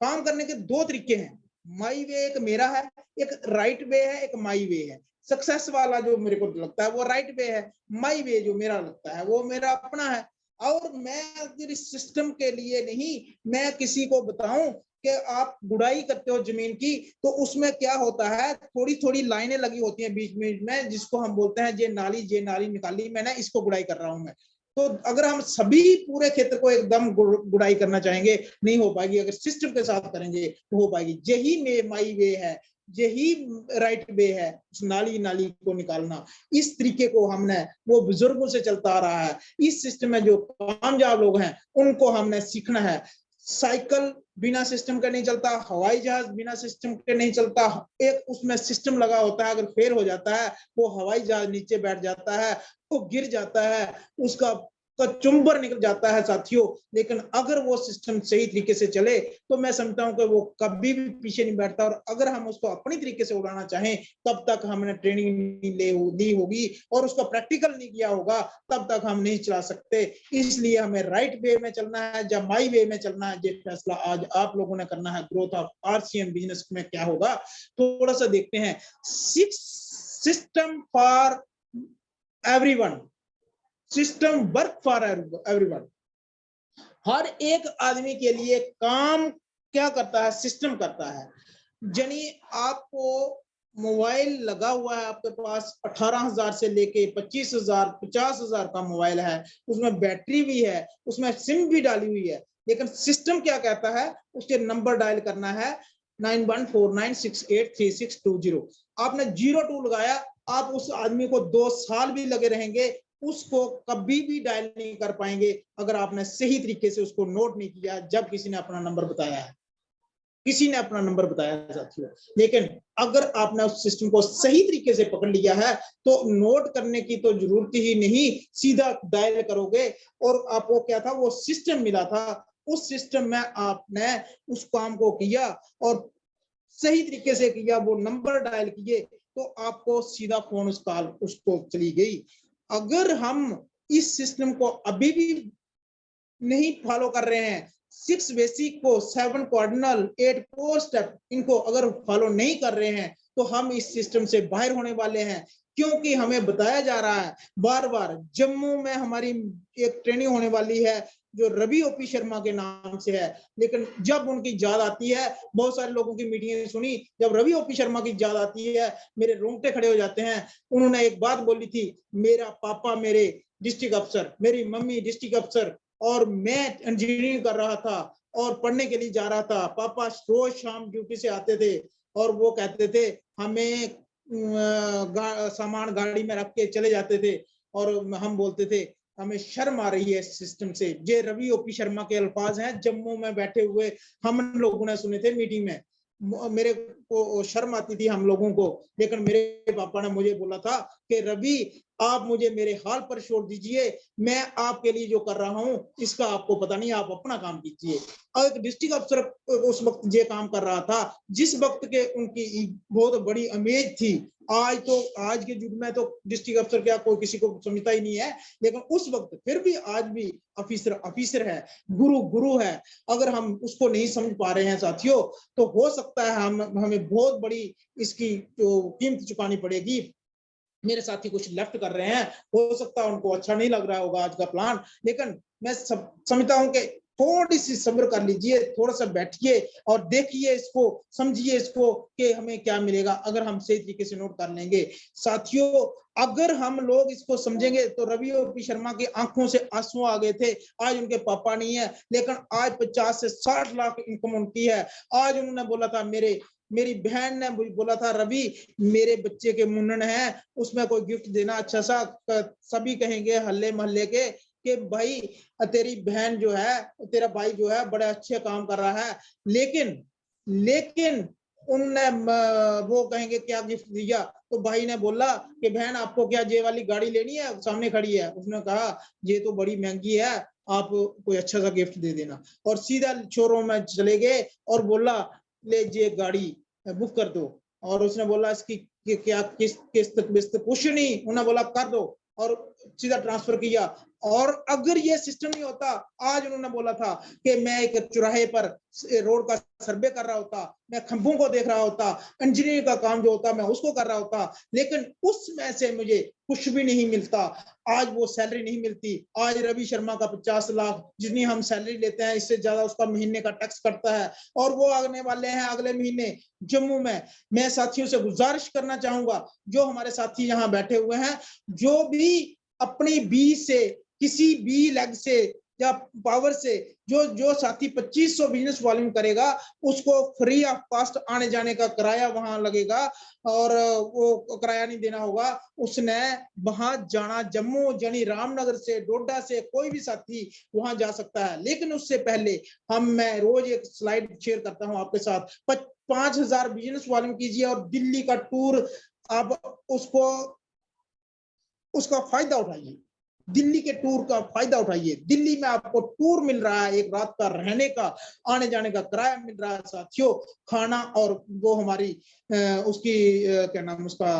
काम करने के दो तरीके हैं। माई वे एक मेरा है, एक राइट वे है, एक माई वे है। सक्सेस वाला जो मेरे को लगता है वो राइट वे है, माई वे जो मेरा लगता है वो मेरा अपना है। और मैं अगर इस सिस्टम के लिए नहीं, मैं किसी को बताऊं कि आप गुड़ाई करते हो जमीन की, तो उसमें क्या होता है, थोड़ी थोड़ी लाइनें लगी होती हैं बीच में, जिसको हम बोलते हैं ये नाली निकाली मैंने, इसको गुड़ाई कर रहा हूं मैं। तो अगर हम सभी पूरे क्षेत्र को एकदम गुड़ाई करना चाहेंगे, नहीं हो पाएगी। अगर सिस्टम के साथ करेंगे तो हो पाएगी। यही माई वे है, यही राइट वे है, उस नाली को निकालना। इस तरीके को हमने वो बुजुर्गों से चलता आ रहा है। इस सिस्टम में जो कामयाब लोग हैं उनको हमने सीखना है। साइकिल बिना सिस्टम के नहीं चलता, हवाई जहाज बिना सिस्टम के नहीं चलता। एक उसमें सिस्टम लगा होता है, अगर फेल हो जाता है वो हवाई जहाज नीचे बैठ जाता है, वो गिर जाता है, उसका चुंबर निकल जाता है साथियों। लेकिन अगर वो सिस्टम सही तरीके से चले तो मैं समझता हूं कि वो कभी भी पीछे नहीं बैठता। और अगर हम उसको अपनी तरीके से उड़ाना चाहें, तब तक हमने ट्रेनिंग नहीं ली होगी और उसका प्रैक्टिकल नहीं किया होगा, तब तक हम नहीं चला सकते। इसलिए हमें राइट वे में चलना है या माई वे में चलना है, ये फैसला आज आप लोगों ने करना है। ग्रोथ ऑफ आरसीएम बिजनेस में क्या होगा, थोड़ा सा देखते हैं। System for everyone, system work for everyone. हर एक आदमी के लिए काम क्या करता है, सिस्टम करता है। यानी आपको मोबाइल लगा हुआ है आपके पास, 18,000 से लेके 25,000 50,000 का मोबाइल है, उसमें बैटरी भी है, उसमें सिम भी डाली हुई है, लेकिन सिस्टम क्या कहता है, उसके नंबर डायल करना है 9149683620। आपने 02 लगाया, आप उस आदमी को 2 साल भी लगे रहेंगे, उसको कभी भी डायल नहीं कर पाएंगे अगर आपने सही तरीके से उसको नोट नहीं किया जब किसी ने अपना नंबर बताया है। किसी ने अपना नंबर बताया साथियों, लेकिन अगर आपने उस सिस्टम को सही तरीके से पकड़ लिया है तो नोट करने की तो जरूरत ही नहीं, सीधा डायल करोगे। और आपको क्या था, वो सिस्टम मिला था, उस सिस्टम में आपने उस काम को किया और सही तरीके से किया, वो नंबर डायल किए तो आपको सीधा फोन उसको चली गई। अगर हम इस सिस्टम को अभी भी नहीं फॉलो कर रहे हैं, 6 बेसिक को 7 कार्डिनल 8 कोर स्टेप इनको अगर फॉलो नहीं कर रहे हैं तो हम इस सिस्टम से बाहर होने वाले हैं। क्योंकि हमें बताया जा रहा है बार बार, जम्मू में हमारी एक ट्रेनिंग होने वाली है जो रवि ओपी शर्मा के नाम से है, लेकिन जब उनकी याद आती है, बहुत सारे लोगों की मीटिंग सुनी, जब रवि ओपी शर्मा की याद आती है मेरे रोंगटे खड़े हो जाते हैं। उन्होंने एक बात बोली थी, मेरा पापा मेरे डिस्ट्रिक्ट अफसर, मेरी मम्मी डिस्ट्रिक्ट अफसर, और मैं इंजीनियरिंग कर रहा था और पढ़ने के लिए जा रहा था। पापा रोज शाम ड्यूटी से आते थे और वो कहते थे हमें सामान गाड़ी में रख के चले जाते थे, और हम बोलते थे हमें शर्म आ रही है इस सिस्टम से। ये रवि ओपी शर्मा के अल्फाज हैं, जम्मू में बैठे हुए हम लोगों ने सुने थे मीटिंग में। मेरे को शर्म आती थी हम लोगों को, लेकिन मेरे पापा ने मुझे बोला था कि रवि आप मुझे मेरे हाल पर छोड़ दीजिए, मैं आपके लिए जो कर रहा हूं इसका आपको पता नहीं, आप अपना काम कीजिए। एक डिस्ट्रिक्ट अफसर उस वक्त ये काम कर रहा था जिस वक्त के उनकी बहुत बड़ी इमेज थी। आज के युग में तो डिस्ट्रिक्ट अफसर क्या कोई किसी को समझता ही नहीं है, लेकिन उस वक्त फिर भी आज भी ऑफिसर है, गुरु गुरु है। अगर हम उसको नहीं समझ पा रहे हैं साथियों, तो हो सकता है हमें बहुत बड़ी इसकी जो कीमत चुकानी पड़ेगी। मेरे साथी कुछ लेफ्ट कर रहे हैं, हो सकता है उनको अच्छा नहीं लग रहा होगा आज का प्लान, लेकिन मैं समझता हूं कि थोड़ी सी सब्र कर लीजिए, थोड़ा सा बैठिए और देखिए इसको, समझिए इसको कि हमें क्या मिलेगा अगर हम सही तरीके से नोट कर लेंगे। साथियों, अगर हम लोग इसको समझेंगे तो रवि ओपी शर्मा की आंखों से आंसू आ गए थे। आज उनके पापा नहीं है, लेकिन आज 50 से 60 लाख इनकम उनकी है। आज उन्होंने बोला था, मेरी बहन ने बोला था, रवि मेरे बच्चे के मुन्नन है, उसमें कोई गिफ्ट देना अच्छा सा। सभी कहेंगे हल्ले मोहल्ले के कि भाई तेरी बहन जो है, तेरा भाई जो है बड़े अच्छे काम कर रहा है, लेकिन उनने वो कहेंगे क्या गिफ्ट दिया। तो भाई ने बोला कि बहन आपको क्या ये वाली गाड़ी लेनी है, सामने खड़ी है। उसने कहा ये तो बड़ी महंगी है, आप कोई अच्छा सा गिफ्ट दे देना। और सीधा शोरूम में चले गए और बोला ले ये गाड़ी बुक कर दो। और उसने बोला इसकी क्या किस्त कुछ नहीं, उन्होंने बोला कर दो, और सीधा ट्रांसफर किया। और अगर ये सिस्टम नहीं होता, आज उन्होंने बोला था कि मैं एक चौराहे पर रोड का सर्वे कर रहा होता, मैं खंभों को देख रहा होता, इंजीनियर का काम जो होता मैं उसको कर रहा होता, लेकिन उसमें से मुझे कुछ भी नहीं मिलता। आज वो सैलरी नहीं मिलती। आज रवि शर्मा का 50 लाख जितनी हम सैलरी लेते हैं इससे ज्यादा उसका महीने का टैक्स कटता है, और वो आने वाले हैं अगले महीने जम्मू में। मैं साथियों से गुजारिश करना चाहूंगा, जो हमारे साथी यहाँ बैठे हुए हैं, जो भी अपनी बी से किसी भी लेग से या पावर से जो साथी 2500 बिजनेस वॉल्यूम करेगा उसको फ्री ऑफ कॉस्ट आने जाने का किराया वहां लगेगा, और वो किराया नहीं देना होगा। उसने वहां जाना, जम्मू यानी रामनगर से, डोडा से कोई भी साथी वहां जा सकता है। लेकिन उससे पहले मैं रोज एक स्लाइड शेयर करता हूं आपके साथ। 5000 बिजनेस वॉल्यूम कीजिए और दिल्ली का टूर आप उसका फायदा उठाइए, दिल्ली के टूर का फायदा उठाइए। दिल्ली में आपको टूर मिल रहा है, एक रात का रहने का, आने जाने का किराया मिल रहा है साथियों, खाना और वो हमारी उसकी क्या नाम उसका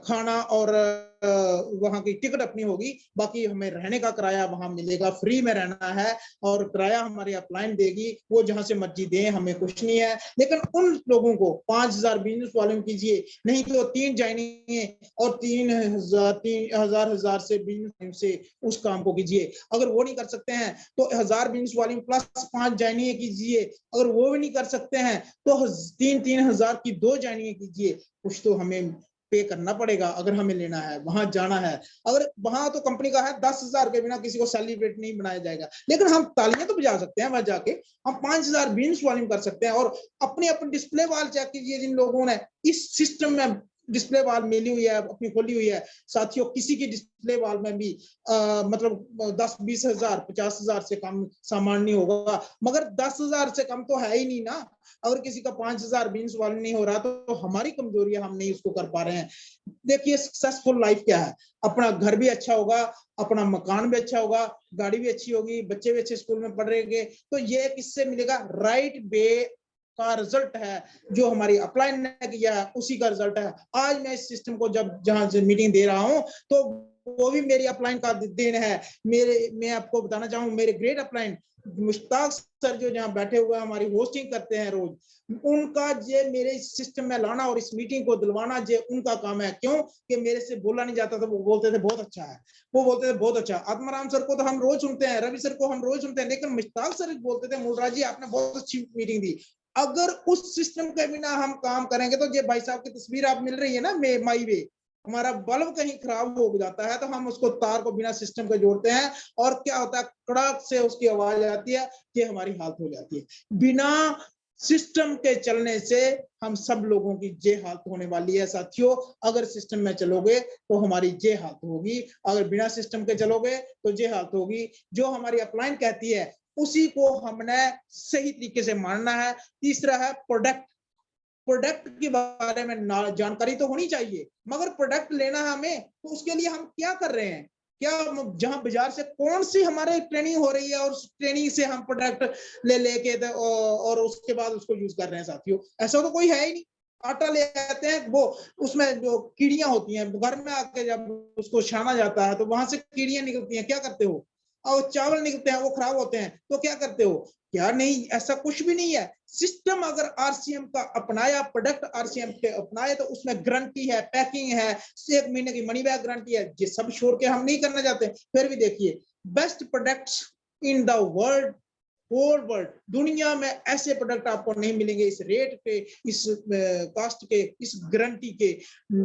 खाना और वहां की टिकट अपनी होगी, बाकी हमें रहने का किराया वहां मिलेगा, फ्री में रहना है, और किराया हमारी अपलाइन देगी, वो जहां से मर्जी दें, हमें कुछ नहीं है। लेकिन उन लोगों को 5000 बिजनेस वॉल्यूम कीजिए, नहीं तो 3 जाएंगे और 3000 से बिजनेस से उस काम को कीजिए। अगर वो नहीं कर सकते हैं तो 1000 बिजनेस वॉल्यूम प्लस 5 जाएंगे कीजिए। अगर वो भी नहीं कर सकते हैं तो 3-3000 की 2 जाएंगे कीजिए। कुछ तो हमें पे करना पड़ेगा अगर हमें लेना है, वहां जाना है। अगर वहां तो कंपनी का है 10,000 के बिना किसी को सेलिब्रेट नहीं बनाया जाएगा, लेकिन हम तालियां तो बजा सकते हैं वहां जाके, हम 5000 बिजनेस वॉल्यूम कर सकते हैं। और अपने अपने डिस्प्ले वॉल चेक कीजिए, जिन लोगों ने इस सिस्टम में डिस्प्ले वॉल मिली हुई है, अपनी खोली हुई है साथियों, किसी की डिस्प्ले वॉल में भी मतलब 10-20 हजार 50,000 से कम सामान नहीं होगा, मगर 10,000 से कम तो है ही नहीं ना। अगर किसी का 5,000 बिजनेस वॉल्यूम नहीं हो रहा तो हमारी कमजोरी है, हम नहीं उसको कर पा रहे हैं। देखिए सक्सेसफुल लाइफ क्या है, अपना घर भी अच्छा होगा, अपना मकान भी अच्छा होगा, गाड़ी भी अच्छी होगी, बच्चे भी अच्छे स्कूल में पढ़ रहे, तो ये किससे मिलेगा, राइट वे का रिजल्ट है, जो हमारी अपलाइन ने किया है उसी का रिजल्ट है। आज मैं इस सिस्टम को जहां से मीटिंग दे रहा हूं तो वो भी मेरी अपलाइन का देन है। मैं आपको बताना चाहूँ, मेरे ग्रेट अपलाइन मुश्ताक सर जो जहाँ बैठे हुए हैं, हमारी होस्टिंग करते हैं रोज, उनका ये मेरे सिस्टम में लाना और इस मीटिंग को दिलवाना ये उनका काम है। क्यों कि मेरे से बोला नहीं जाता था, वो बोलते थे बहुत अच्छा है, वो बोलते थे बहुत अच्छा। आत्माराम सर को तो हम रोज सुनते हैं, रवि सर को हम रोज सुनते हैं, लेकिन मुश्ताक सर बोलते थे मूलराज जी आपने बहुत अच्छी मीटिंग दी। अगर उस सिस्टम के बिना हम काम करेंगे तो ये भाई साहब की तस्वीर आप मिल रही है ना माई वे, हमारा बल्ब कहीं खराब हो जाता है तो हम उसको तार को बिना सिस्टम के जोड़ते हैं और क्या होता है, कड़क से उसकी आवाज आती है, ये हमारी हालत हो जाती है। बिना सिस्टम के चलने से हम सब लोगों की ये हालत होने वाली है साथियों। अगर सिस्टम में चलोगे तो हमारी ये हालत होगी, अगर बिना सिस्टम के चलोगे तो ये हालत होगी। जो हमारी अपलाइन कहती है उसी को हमने सही तरीके से मानना है। तीसरा है प्रोडक्ट। प्रोडक्ट के बारे में जानकारी तो होनी चाहिए, मगर प्रोडक्ट लेना हमें, तो उसके लिए हम क्या कर रहे हैं, क्या जहां बाजार से कौन सी हमारे ट्रेनिंग हो रही है और उस ट्रेनिंग से हम प्रोडक्ट लेके और उसके बाद उसको यूज कर रहे हैं साथियों। ऐसा तो कोई है ही नहीं। आटा ले आते हैं, वो उसमें जो कीड़ियां होती हैं, घर में आके जब उसको छाना जाता है तो वहां से कीड़ियां निकलती हैं, क्या करते हो? और चावल निकलते हैं, वो खराब होते हैं, तो क्या करते हो? क्या नहीं, ऐसा कुछ भी नहीं है। सिस्टम अगर आरसीएम का अपनाया, प्रोडक्ट आरसीएम के अपनाए, तो उसमें गारंटी है, पैकिंग है, 1 महीने की मनी बैक गारंटी है। ये सब छोड़ के हम नहीं करना चाहते। फिर भी देखिए, best products in the world, whole world, दुनिया में ऐसे प्रोडक्ट आपको नहीं मिलेंगे इस रेट पे, इस कॉस्ट के, इस गारंटी के।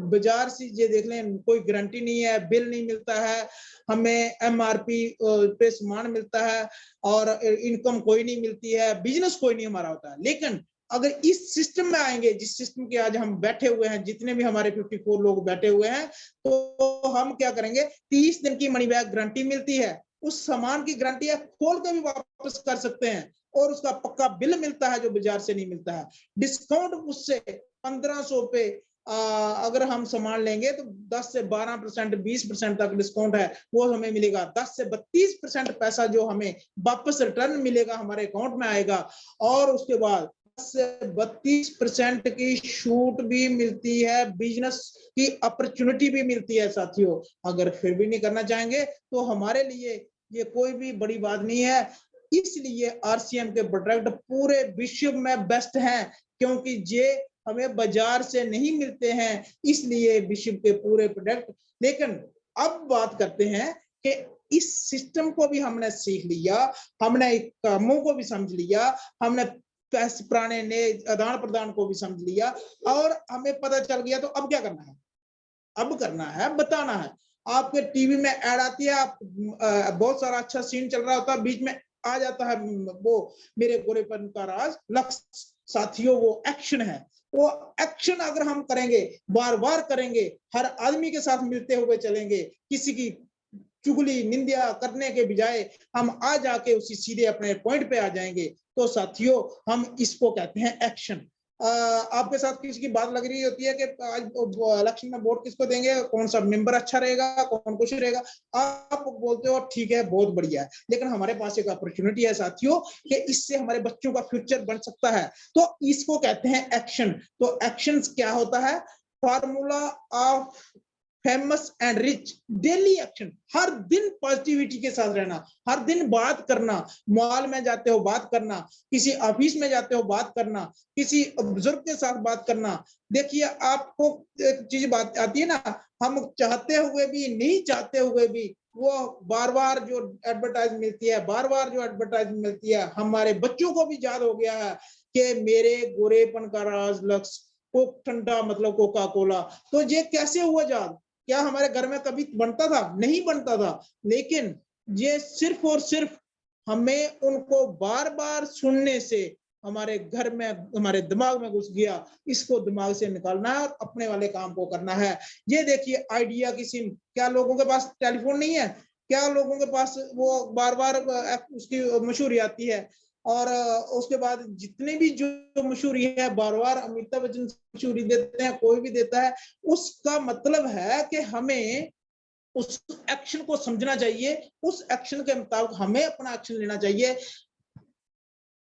बाजार से ये देख लें, कोई गारंटी नहीं है, बिल नहीं मिलता है, हमें एमआरपी पे सामान मिलता है और इनकम कोई नहीं मिलती है, बिजनेस कोई नहीं हमारा होता है। लेकिन अगर इस सिस्टम में आएंगे, जिस सिस्टम के आज हम बैठे हुए हैं, जितने भी हमारे 54 लोग बैठे हुए हैं, तो हम क्या करेंगे, 30 दिन की मनी बैक गारंटी मिलती है। उस सामान की गारंटी है, खोल के भी वापस कर सकते हैं और उसका पक्का बिल मिलता है जो बाजार से नहीं मिलता है। डिस्काउंट उससे 1500 पे अगर हम सामान लेंगे तो 10 से 12%, 20% तक डिस्काउंट है, वो हमें मिलेगा। 10 से 32% पैसा जो हमें वापस रिटर्न मिलेगा, हमारे अकाउंट में आएगा। और उसके बाद 10 से 32% की छूट भी मिलती है, बिजनेस की अपॉर्चुनिटी भी मिलती है साथियों। अगर फिर भी नहीं करना चाहेंगे तो हमारे लिए ये कोई भी बड़ी बात नहीं है। इसलिए आरसीएम के प्रोडक्ट पूरे विश्व में बेस्ट हैं, क्योंकि ये हमें बाजार से नहीं मिलते हैं, इसलिए विश्व के पूरे प्रोडक्ट। लेकिन अब बात करते हैं कि इस सिस्टम को भी हमने सीख लिया, हमने कामों को भी समझ लिया, हमने पुराने नए आदान प्रदान को भी समझ लिया और हमें पता चल गया, तो अब क्या करना है? अब करना है, बताना है। आपके टीवी में ऐड आती है, आप बहुत सारा अच्छा सीन चल रहा होता है, बीच में आ जाता है वो मेरे गोरेपन का राज लक्ष्य। साथियों, वो एक्शन है। वो एक्शन अगर हम करेंगे, बार बार करेंगे, हर आदमी के साथ मिलते हुए चलेंगे, किसी की चुगली निंदा करने के बजाय हम आ जाके उसी सीधे अपने पॉइंट पे आ जाएंगे, तो साथियों हम इसको कहते हैं एक्शन। आपके साथ किसी की बात लग रही होती है कि आज इलेक्शन में वोट किसको देंगे, कौन सा मेंबर अच्छा रहेगा, कौन कुछ रहेगा, आप बोलते हो ठीक है, बहुत बढ़िया है, लेकिन हमारे पास एक अपॉर्चुनिटी है साथियों कि इससे हमारे बच्चों का फ्यूचर बन सकता है, तो इसको कहते हैं एक्शन। तो एक्शन क्या होता है? Formula of famous and rich, daily action. हर दिन पॉजिटिविटी के साथ रहना, हर दिन बात करना, मॉल में जाते हो बात करना, किसी ऑफिस में जाते हो बात करना, किसी बुजुर्ग के साथ बात करना। देखिए, आपको एक चीज बात आती है ना, हम चाहते हुए भी, नहीं चाहते हुए भी, वो बार बार जो एडवर्टाइज मिलती है, बार बार जो एडवर्टाइज मिलती है, हमारे बच्चों को भी याद हो गया है कि मेरे गोरेपन का राज लक्ष्य, कोक ठंडा मतलब कोका कोला। तो ये कैसे हुआ याद? क्या हमारे घर में कभी बनता था? नहीं बनता था। लेकिन ये सिर्फ और सिर्फ हमें उनको बार बार सुनने से हमारे घर में, हमारे दिमाग में घुस गया। इसको दिमाग से निकालना है और अपने वाले काम को करना है। ये देखिए, आइडिया की सिम, क्या लोगों के पास टेलीफोन नहीं है? क्या लोगों के पास वो बार बार उसकी मशहूरी आती है? और उसके बाद जितने भी जो मशहूरी है, बार बार अमिताभ बच्चन मशहूरी देते हैं, कोई भी देता है, उसका मतलब है कि हमें उस एक्शन को समझना चाहिए, उस एक्शन के मुताबिक हमें अपना एक्शन लेना चाहिए।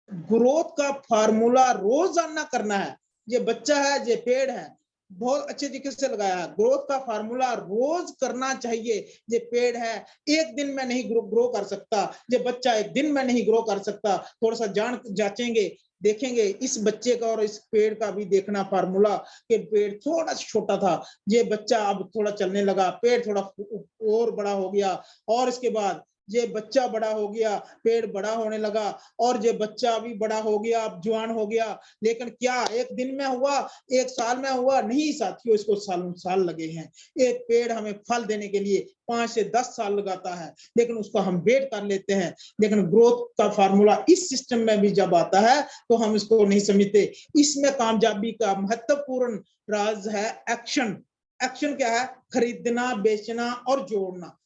ग्रोथ का फार्मूला रोजाना करना है। ये बच्चा है, ये पेड़ है, बहुत अच्छे तरीके से लगाया है। ग्रोथ का फार्मूला रोज करना चाहिए। ये पेड़ है एक दिन में नहीं ग्रो कर सकता, ये बच्चा एक दिन में नहीं ग्रो कर सकता। थोड़ा सा जान जांचेंगे, देखेंगे इस बच्चे का और इस पेड़ का भी देखना फार्मूला, कि पेड़ थोड़ा छोटा था, ये बच्चा अब थोड़ा चलने लगा, पेड़ थोड़ा और बड़ा हो गया, और इसके बाद ये बच्चा बड़ा हो गया, पेड़ बड़ा होने लगा, और ये बच्चा भी बड़ा हो गया, अब जवान हो गया। लेकिन क्या एक दिन में हुआ, एक साल में हुआ? नहीं साथियों, इसको सालों साल लगे हैं। एक पेड़ हमें फल देने के लिए 5 से 10 साल लगाता है, लेकिन उसको हम वेट कर लेते हैं। लेकिन ग्रोथ का फार्मूला इस सिस्टम में भी जब आता है तो हम इसको नहीं समझते। इसमें कामयाबी का महत्वपूर्ण राज है एक्शन। एक्शन क्या है? खरीदना, बेचना और जोड़ना।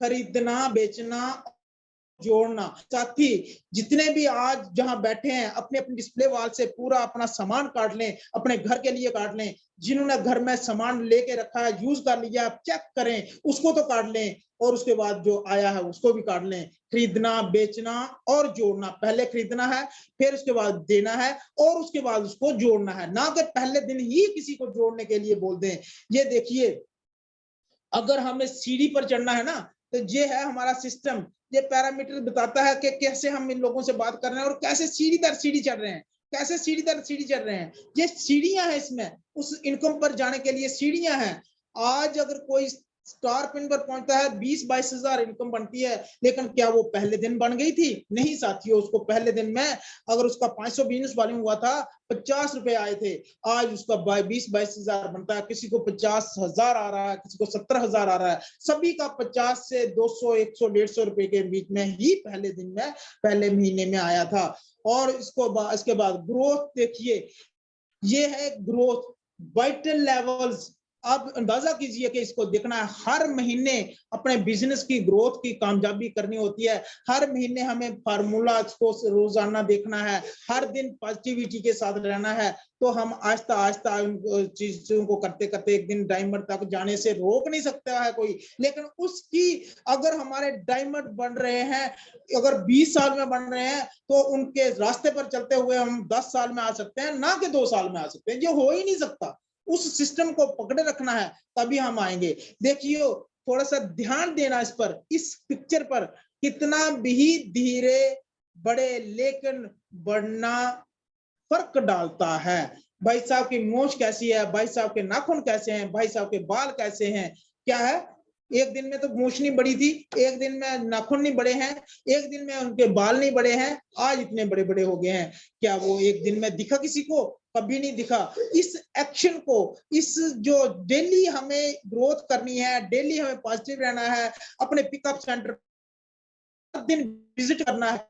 खरीदना, बेचना, जोड़ना। साथ ही जितने भी आज जहां बैठे हैं, अपने अपने डिस्प्ले वॉल से पूरा अपना सामान काट लें, अपने घर के लिए काट लें। जिन्होंने घर में सामान लेके रखा है, यूज कर लिया, आप चेक करें, उसको तो काट लें, और उसके बाद जो आया है उसको भी काट लें। खरीदना, बेचना और जोड़ना। पहले खरीदना है, फिर उसके बाद देना है, और उसके बाद उसको जोड़ना है, ना कि पहले दिन ही किसी को जोड़ने के लिए बोल दें। ये देखिए, अगर हमें सीढ़ी पर चढ़ना है ना, तो ये है हमारा सिस्टम। ये पैरामीटर बताता है कि कैसे हम इन लोगों से बात कर रहे हैं और कैसे सीढ़ी दर सीढ़ी चढ़ रहे हैं, कैसे सीढ़ी दर सीढ़ी चढ़ रहे हैं। ये सीढ़ियां हैं, इसमें उस इनकम पर जाने के लिए सीढ़ियां हैं। आज अगर कोई स्टार पिन पर पहुंचता है, 20-22 हजार इनकम बनती है, लेकिन क्या वो पहले दिन बन गई थी? नहीं साथियों, उसको पहले दिन में अगर उसका 500 बिजनेस वॉल्यूम हुआ था, 50 रुपए आए थे, आज उसका 20-22 हजार बनता है। किसी को 50 हजार आ रहा है, किसी को 70 हजार आ रहा है। सभी का 50 से 200, 100, 150 रुपए के बीच में ही पहले दिन में, पहले महीने में आया था। और इसके बाद ग्रोथ देखिए, ये है ग्रोथ वाइटल लेवल्स। आप अंदाजा कीजिए कि इसको देखना है, हर महीने अपने बिजनेस की ग्रोथ की कामयाबी करनी होती है। हर महीने हमें फार्मूला को रोजाना देखना है, हर दिन पॉजिटिविटी के साथ रहना है। तो हम आहिस्ता आहिस्ता चीजों को करते करते एक दिन डायमंड तक जाने से रोक नहीं सकता है कोई। लेकिन उसकी, अगर हमारे डायमंड बन रहे हैं, अगर 20 साल में बन रहे हैं, तो उनके रास्ते पर चलते हुए हम 10 साल में आ सकते हैं, ना कि 2 साल में आ सकते हैं। ये हो ही नहीं सकता। उस सिस्टम को पकड़े रखना है, तभी हम आएंगे। देखिए, थोड़ा सा ध्यान देना इस पर, इस पिक्चर पर। कितना भी धीरे बढ़े, लेकिन बढ़ना फर्क डालता है। भाई साहब की मूंछ कैसी है, भाई साहब के नाखून कैसे हैं, भाई साहब के बाल कैसे हैं? क्या है, एक दिन में तो मूंछ नहीं बढ़ी थी, एक दिन में नाखून नहीं बढ़े हैं, एक दिन में उनके बाल नहीं बढ़े हैं, आज इतने बड़े बड़े हो गए हैं। क्या वो एक दिन में दिखा किसी को? कभी नहीं दिखा। इस एक्शन को, इस जो डेली हमें ग्रोथ करनी है, डेली हमें पॉजिटिव रहना है, अपने पिकअप सेंटर दिन विजिट करना है,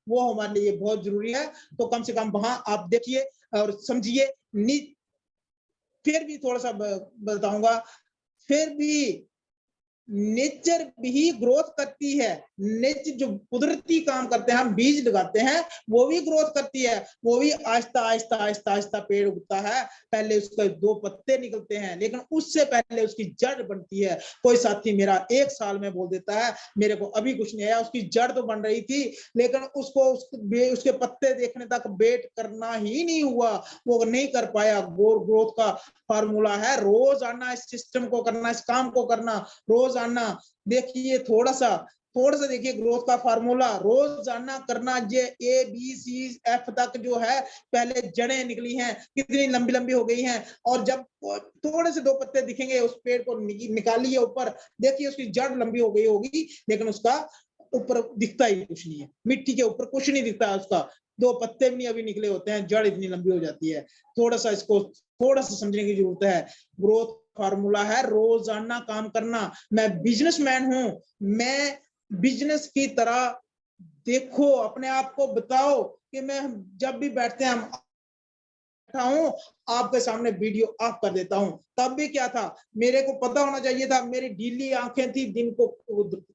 वो हमारे लिए बहुत जरूरी है। तो कम से कम वहां आप देखिए और समझिए। फिर भी थोड़ा सा बताऊंगा, फिर भी नेचर भी ग्रोथ करती है। नेचर जो कुदरती काम करते हैं, हम बीज लगाते हैं, वो भी ग्रोथ करती है। वो भी आहिस्ता आहिस्ता आहिस्ता आहिस्ता पेड़ उगता है। पहले उसके 2 पत्ते निकलते हैं, लेकिन उससे पहले उसकी जड़ बनती है। कोई साथी मेरा 1 साल में बोल देता है मेरे को अभी कुछ नहीं आया, उसकी जड़ तो बन रही थी, लेकिन उसको उसके पत्ते देखने तक वेट करना ही नहीं हुआ, वो नहीं कर पाया। ग्रोथ का फार्मूला है रोज आना, इस सिस्टम को करना, इस काम को करना, रोज आना। देखिए, थोड़ा सा देखिए ग्रोथ का फार्मूला, रोजाना करना। ये A B C F तक जो है, पहले जड़ें निकली हैं, कितनी लंबी लंबी हो गई हैं, और जब थोड़े से 2 पत्ते दिखेंगे, उस पेड़ को निकालिए ऊपर, देखिए उसकी जड़ लंबी हो गई होगी, लेकिन उसका ऊपर दिखता ही कुछ नहीं है, मिट्टी के ऊपर कुछ नहीं दिखता है उसका। 2 पत्ते भी नहीं अभी निकले होते हैं, जड़ इतनी लंबी हो जाती है। थोड़ा सा इसको थोड़ा सा समझने की जरूरत है। ग्रोथ फार्मूला है रोजाना काम करना। मैं बिजनेसमैन हूं, मैं बिजनेस की तरह देखो, अपने आप को बताओ कि मैं जब भी बैठते हैं, हम हूं, आपके सामने वीडियो ऑफ कर देता हूं। तब भी क्या था, मेरे को पता होना चाहिए था, मेरी ढीली आंखें थी, दिन को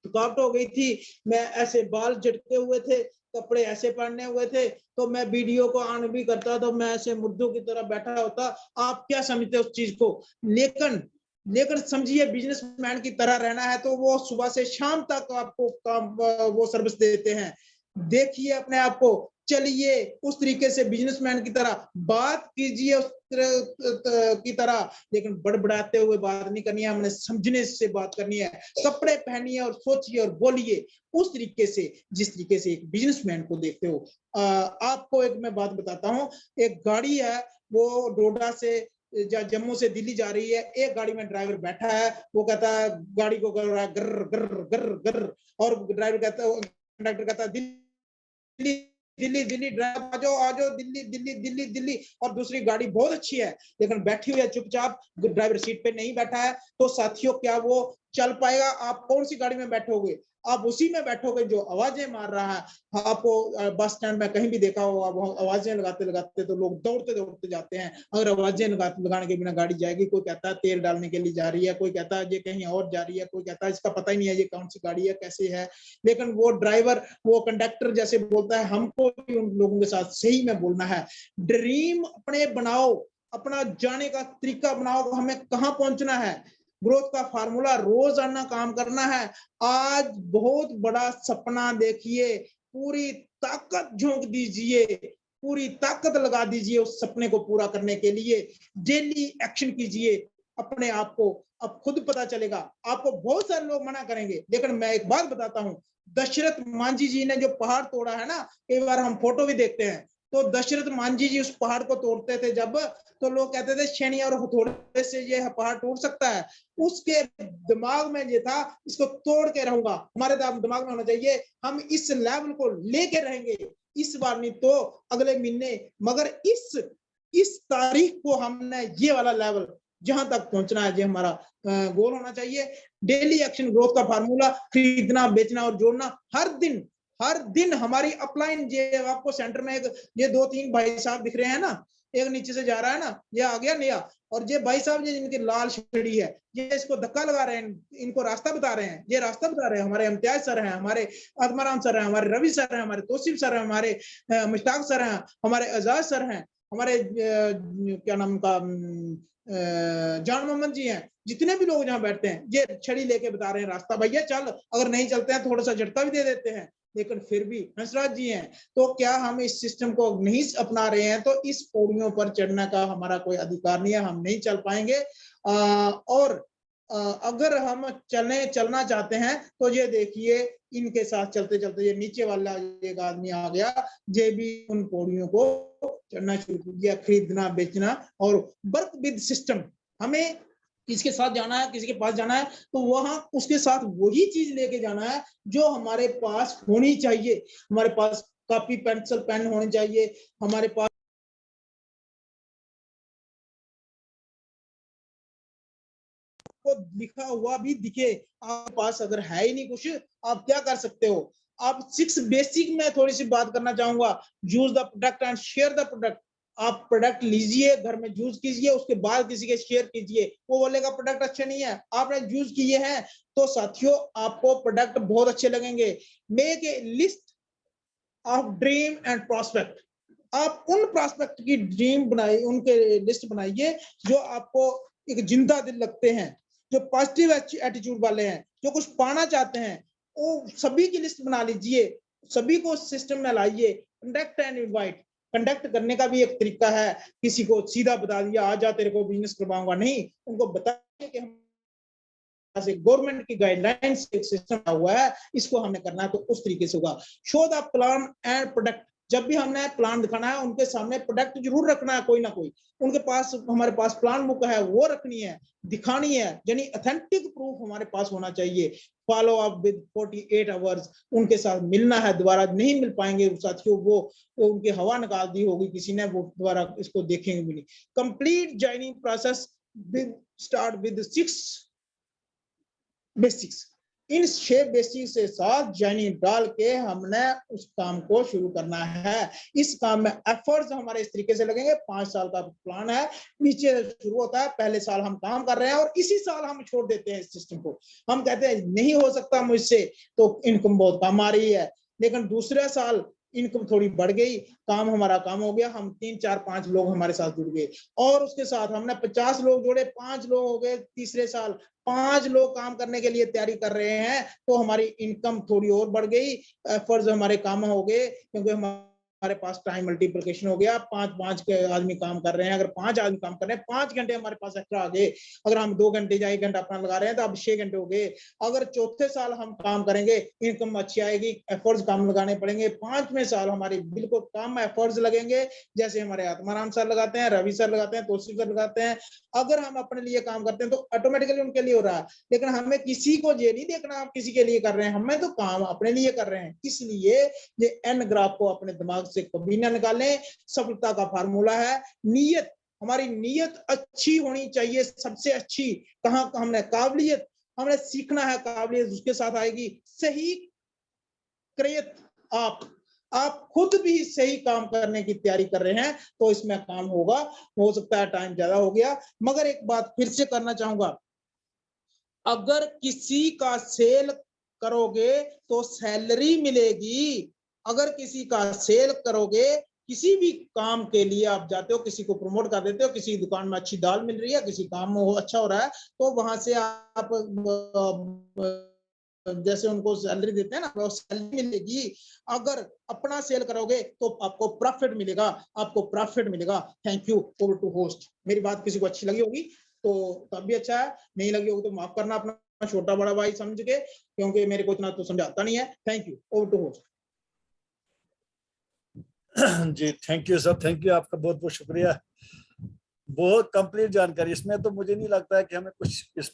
थकावट हो गई थी, मैं ऐसे बाल झटके हुए थे, कपड़े ऐसे पहने हुए थे, तो मैं वीडियो को ऑन भी करता तो मैं ऐसे मुर्दों की तरह बैठा होता। आप क्या समझते उस चीज को? लेकिन लेकिन समझिए, बिजनेसमैन की तरह रहना है तो वो सुबह से शाम तक आपको काम, वो सर्विस देते हैं। देखिए अपने आप को, चलिए उस तरीके से बिजनेसमैन की तरह बात कीजिए, उस की तरह, लेकिन बड़बड़ाते हुए बात नहीं करनी है, हमने समझने से बात करनी है। कपड़े पहनिए और सोचिए और बोलिए उस तरीके से जिस तरीके से एक बिजनेसमैन को देखते हो। आपको एक मैं बात बताता हूँ, एक गाड़ी है वो डोडा से जम्मू से दिल्ली जा रही है, एक गाड़ी में ड्राइवर बैठा है, वो कहता है गाड़ी को कर रहा है गर गर गर गर, और ड्राइवर कहता है, कंडक्टर कहता है दिल्ली दिल्ली दिल्ली, ड्राइवर आ जाओ आ जाओ, दिल्ली दिल्ली दिल्ली दिल्ली, और दूसरी गाड़ी बहुत अच्छी है लेकिन बैठी हुई है चुपचाप, ड्राइवर सीट पे नहीं बैठा है, तो साथियों क्या वो चल पाएगा? आप कौन सी गाड़ी में बैठोगे? आप उसी में बैठोगे जो आवाजें मार रहा है। आपको बस स्टैंड में कहीं भी देखा हो, आप आवाजें लगाते लगाते तो लोग दौड़ते दौड़ते जाते हैं। अगर आवाजें लगाने के बिना गाड़ी जाएगी, कोई कहता है तेल डालने के लिए जा रही है, कोई कहता है ये कहीं और जा रही है, कोई कहता है इसका पता ही नहीं है ये कौन सी गाड़ी है, कैसे है। लेकिन वो ड्राइवर, वो कंडक्टर जैसे बोलता है, हमको भी उन लोगों के साथ सही में बोलना है। ड्रीम अपने बनाओ, अपना जाने का तरीका बनाओ, हमें कहाँ पहुंचना है। ग्रोथ का फार्मूला रोजाना काम करना है। आज बहुत बड़ा सपना देखिए, पूरी ताकत झोंक दीजिए, पूरी ताकत लगा दीजिए उस सपने को पूरा करने के लिए। डेली एक्शन कीजिए अपने आप को, अब खुद पता चलेगा। आपको बहुत सारे लोग मना करेंगे, लेकिन मैं एक बात बताता हूँ, दशरथ मांझी जी ने जो पहाड़ तोड़ा है ना, एक बार हम फोटो भी देखते हैं, तो दशरथ मांझी जी उस पहाड़ को तोड़ते थे जब, तो लोग कहते थे छेनी और हथौड़े से ये पहाड़ टूट सकता है। उसके दिमाग में ये था, इसको तोड़ के रहूंगा। हमारे दिमाग में होना चाहिए, हम इस लेवल को लेके रहेंगे, इस बार नहीं तो अगले महीने, मगर इस तारीख को हमने ये वाला लेवल जहां तक पहुंचना है, ये हमारा गोल होना चाहिए। डेली एक्शन, ग्रोथ का फार्मूला, खरीदना बेचना और जोड़ना, हर दिन हमारी अपलाइन। ये आपको सेंटर में एक ये 2-3 भाई साहब दिख रहे हैं ना, एक नीचे से जा रहा है ना, ये आ गया नया, और ये भाई साहब ये इनकी लाल छड़ी है, ये इसको धक्का लगा रहे हैं, इनको रास्ता बता रहे हैं, ये रास्ता बता रहे हैं। हमारे इम्तियाज सर हैं, हमारे आत्माराम सर हैं, हमारे रवि सर हैं, हमारे तोसीफ सर हैं, हमारे मुश्ताक सर हैं, हमारे एजाज सर हैं, हमारे क्या नाम का जान मोहम्मद जी हैं। जितने भी लोग जहाँ बैठते हैं, ये छड़ी लेके बता रहे हैं रास्ता, भैया चल, अगर नहीं चलते हैं थोड़ा सा झटका भी दे देते हैं। लेकिन फिर भी हंसराज जी हैं, तो क्या हम इस सिस्टम को नहीं अपना रहे हैं, तो इस पौड़ियों पर चढ़ने का हमारा कोई अधिकार नहीं है, हम नहीं चल पाएंगे। और अगर हम चलना चाहते हैं, तो ये देखिए इनके साथ चलते चलते ये नीचे वाला एक आदमी आ गया, ये भी उन पौड़ियों को चढ़ना शुरू कर दिया, खरीदना बेचना और वर्क विद सिस्टम। हमें किसके साथ जाना है, किसी के पास जाना है, तो वहां उसके साथ वही चीज लेके जाना है जो हमारे पास होनी चाहिए। हमारे पास कॉपी पेंसिल पेन होनी चाहिए, हमारे पास को लिखा हुआ भी दिखे। आपके पास अगर है ही नहीं कुछ, आप क्या कर सकते हो? आप 6 बेसिक में थोड़ी सी बात करना चाहूंगा। Use the product and share the product. आप प्रोडक्ट लीजिए, घर में यूज कीजिए, उसके बाद किसी के शेयर कीजिए। वो बोलेगा प्रोडक्ट अच्छे नहीं है, आपने यूज किए हैं, तो साथियों आपको प्रोडक्ट बहुत अच्छे लगेंगे। Make a list of dream and prospect. आप उन प्रोस्पेक्ट की ड्रीम बनाइए, उनके लिस्ट बनाइए जो आपको एक जिंदा दिल लगते हैं, जो पॉजिटिव एटीट्यूड वाले हैं, जो कुछ पाना चाहते हैं, वो सभी की लिस्ट बना लीजिए, सभी को सिस्टम में लाइए। Conduct and invite. कंडक्ट करने का भी एक तरीका है, किसी को सीधा बता दिया आ जा तेरे को बिजनेस करवाऊंगा, नहीं, उनको बताइए कि गवर्नमेंट की गाइडलाइंस एक सिस्टम हुआ है, इसको हमें करना है, तो उस तरीके से होगा। Show the plan and product. जब भी हमने प्लान दिखाना है, उनके सामने प्रोडक्ट जरूर रखना है, कोई ना कोई उनके पास, हमारे पास प्लान बुक है वो रखनी है, दिखानी है, यानी ऑथेंटिक प्रूफ हमारे पास होना चाहिए। Follow up with 48 hours. उनके साथ मिलना है, दोबारा नहीं मिल पाएंगे साथियों, वो उनकी हवा निकाल दी होगी किसी ने, वो दोबारा इसको देखेंगे भी नहीं। Complete joining process start with 6 basics. In 6 basics से साथ ज्वाइनिंग डाल के हमने उस काम को शुरू करना है। इस काम में एफर्ट्स हमारे इस तरीके से लगेंगे। 5 साल का प्लान है, नीचे शुरू होता है, पहले साल हम काम कर रहे हैं और इसी साल हम छोड़ देते हैं इस सिस्टम को। हम कहते हैं नहीं हो सकता मुझसे, तो इनकम बहुत कम आ रही है, लेकिन दूसरे साल इनकम थोड़ी बढ़ गई, काम हमारा काम हो गया, हम 3 4 5 लोग हमारे साथ जुड़ गए और उसके साथ हमने 50 लोग जोड़े, 5 लोग हो गए तीसरे साल, 5 लोग काम करने के लिए तैयारी कर रहे हैं, तो हमारी इनकम थोड़ी और बढ़ गई, एफर्ट्स हमारे काम हो गए, क्योंकि हमारे पास टाइम मल्टीप्लिकेशन हो गया, 5-5 के आदमी काम कर रहे हैं, अगर 5 आदमी काम कर रहे हैं, 5 घंटे हमारे पास एक्स्ट्रा आ गए, अगर हम 2 घंटे या 1 घंटा अपना लगा रहे हैं तो अब 6 घंटे हो गए। अगर चौथे साल हम काम करेंगे, इनकम अच्छी आएगी, एफर्ट्स कम लगाने पड़ेंगे, 5वें साल हमारे बिल्कुल कम एफर्ट्स लगेंगे, जैसे हमारे आत्माराम सर लगाते हैं, रवि सर लगाते हैं, तोसी सर लगाते हैं। अगर हम अपने लिए काम करते हैं तो ऑटोमेटिकली उनके लिए हो रहा है, लेकिन हमें किसी को ये नहीं देखना आप किसी के लिए कर रहे हैं, हमें तो काम अपने लिए कर रहे हैं। इसलिए ये एन ग्राफ को अपने दिमाग से कभी ना निकालें। सफलता का फार्मूला है नीयत, हमारी नीयत अच्छी होनी चाहिए, सबसे अच्छी। कहाँ हमने काबिलियत, हमने सीखना है, काबिलियत उसके साथ आएगी। सही क्रियत, आप खुद भी सही काम करने की तैयारी कर रहे हैं तो इसमें काम होगा। हो सकता है टाइम ज्यादा हो गया, मगर एक बात फिर से करना चाहूंगा, अगर किसी का सेल करोगे तो सैलरी मिलेगी। अगर किसी का सेल करोगे, किसी भी काम के लिए आप जाते हो, किसी को प्रमोट कर देते हो, किसी दुकान में अच्छी दाल मिल रही है, किसी काम में अच्छा हो रहा है, तो वहां से आप जैसे उनको सैलरी देते हैं ना, वो सैलरी मिलेगी। अगर अपना सेल करोगे तो आपको प्रॉफिट मिलेगा, आपको प्रॉफिट मिलेगा। Thank you. Over to host. मेरी बात किसी को अच्छी लगी होगी तो तब भी अच्छा है, नहीं लगी होगी तो माफ करना, अपना छोटा बड़ा भाई समझ के, क्योंकि मेरे को इतना तो समझाता नहीं है। Thank you. Over to host. जी thank you sir, thank you, आपका बहुत बहुत शुक्रिया। बहुत कंप्लीट जानकारी, इसमें तो मुझे नहीं लगता है कि हमें कुछ इसमें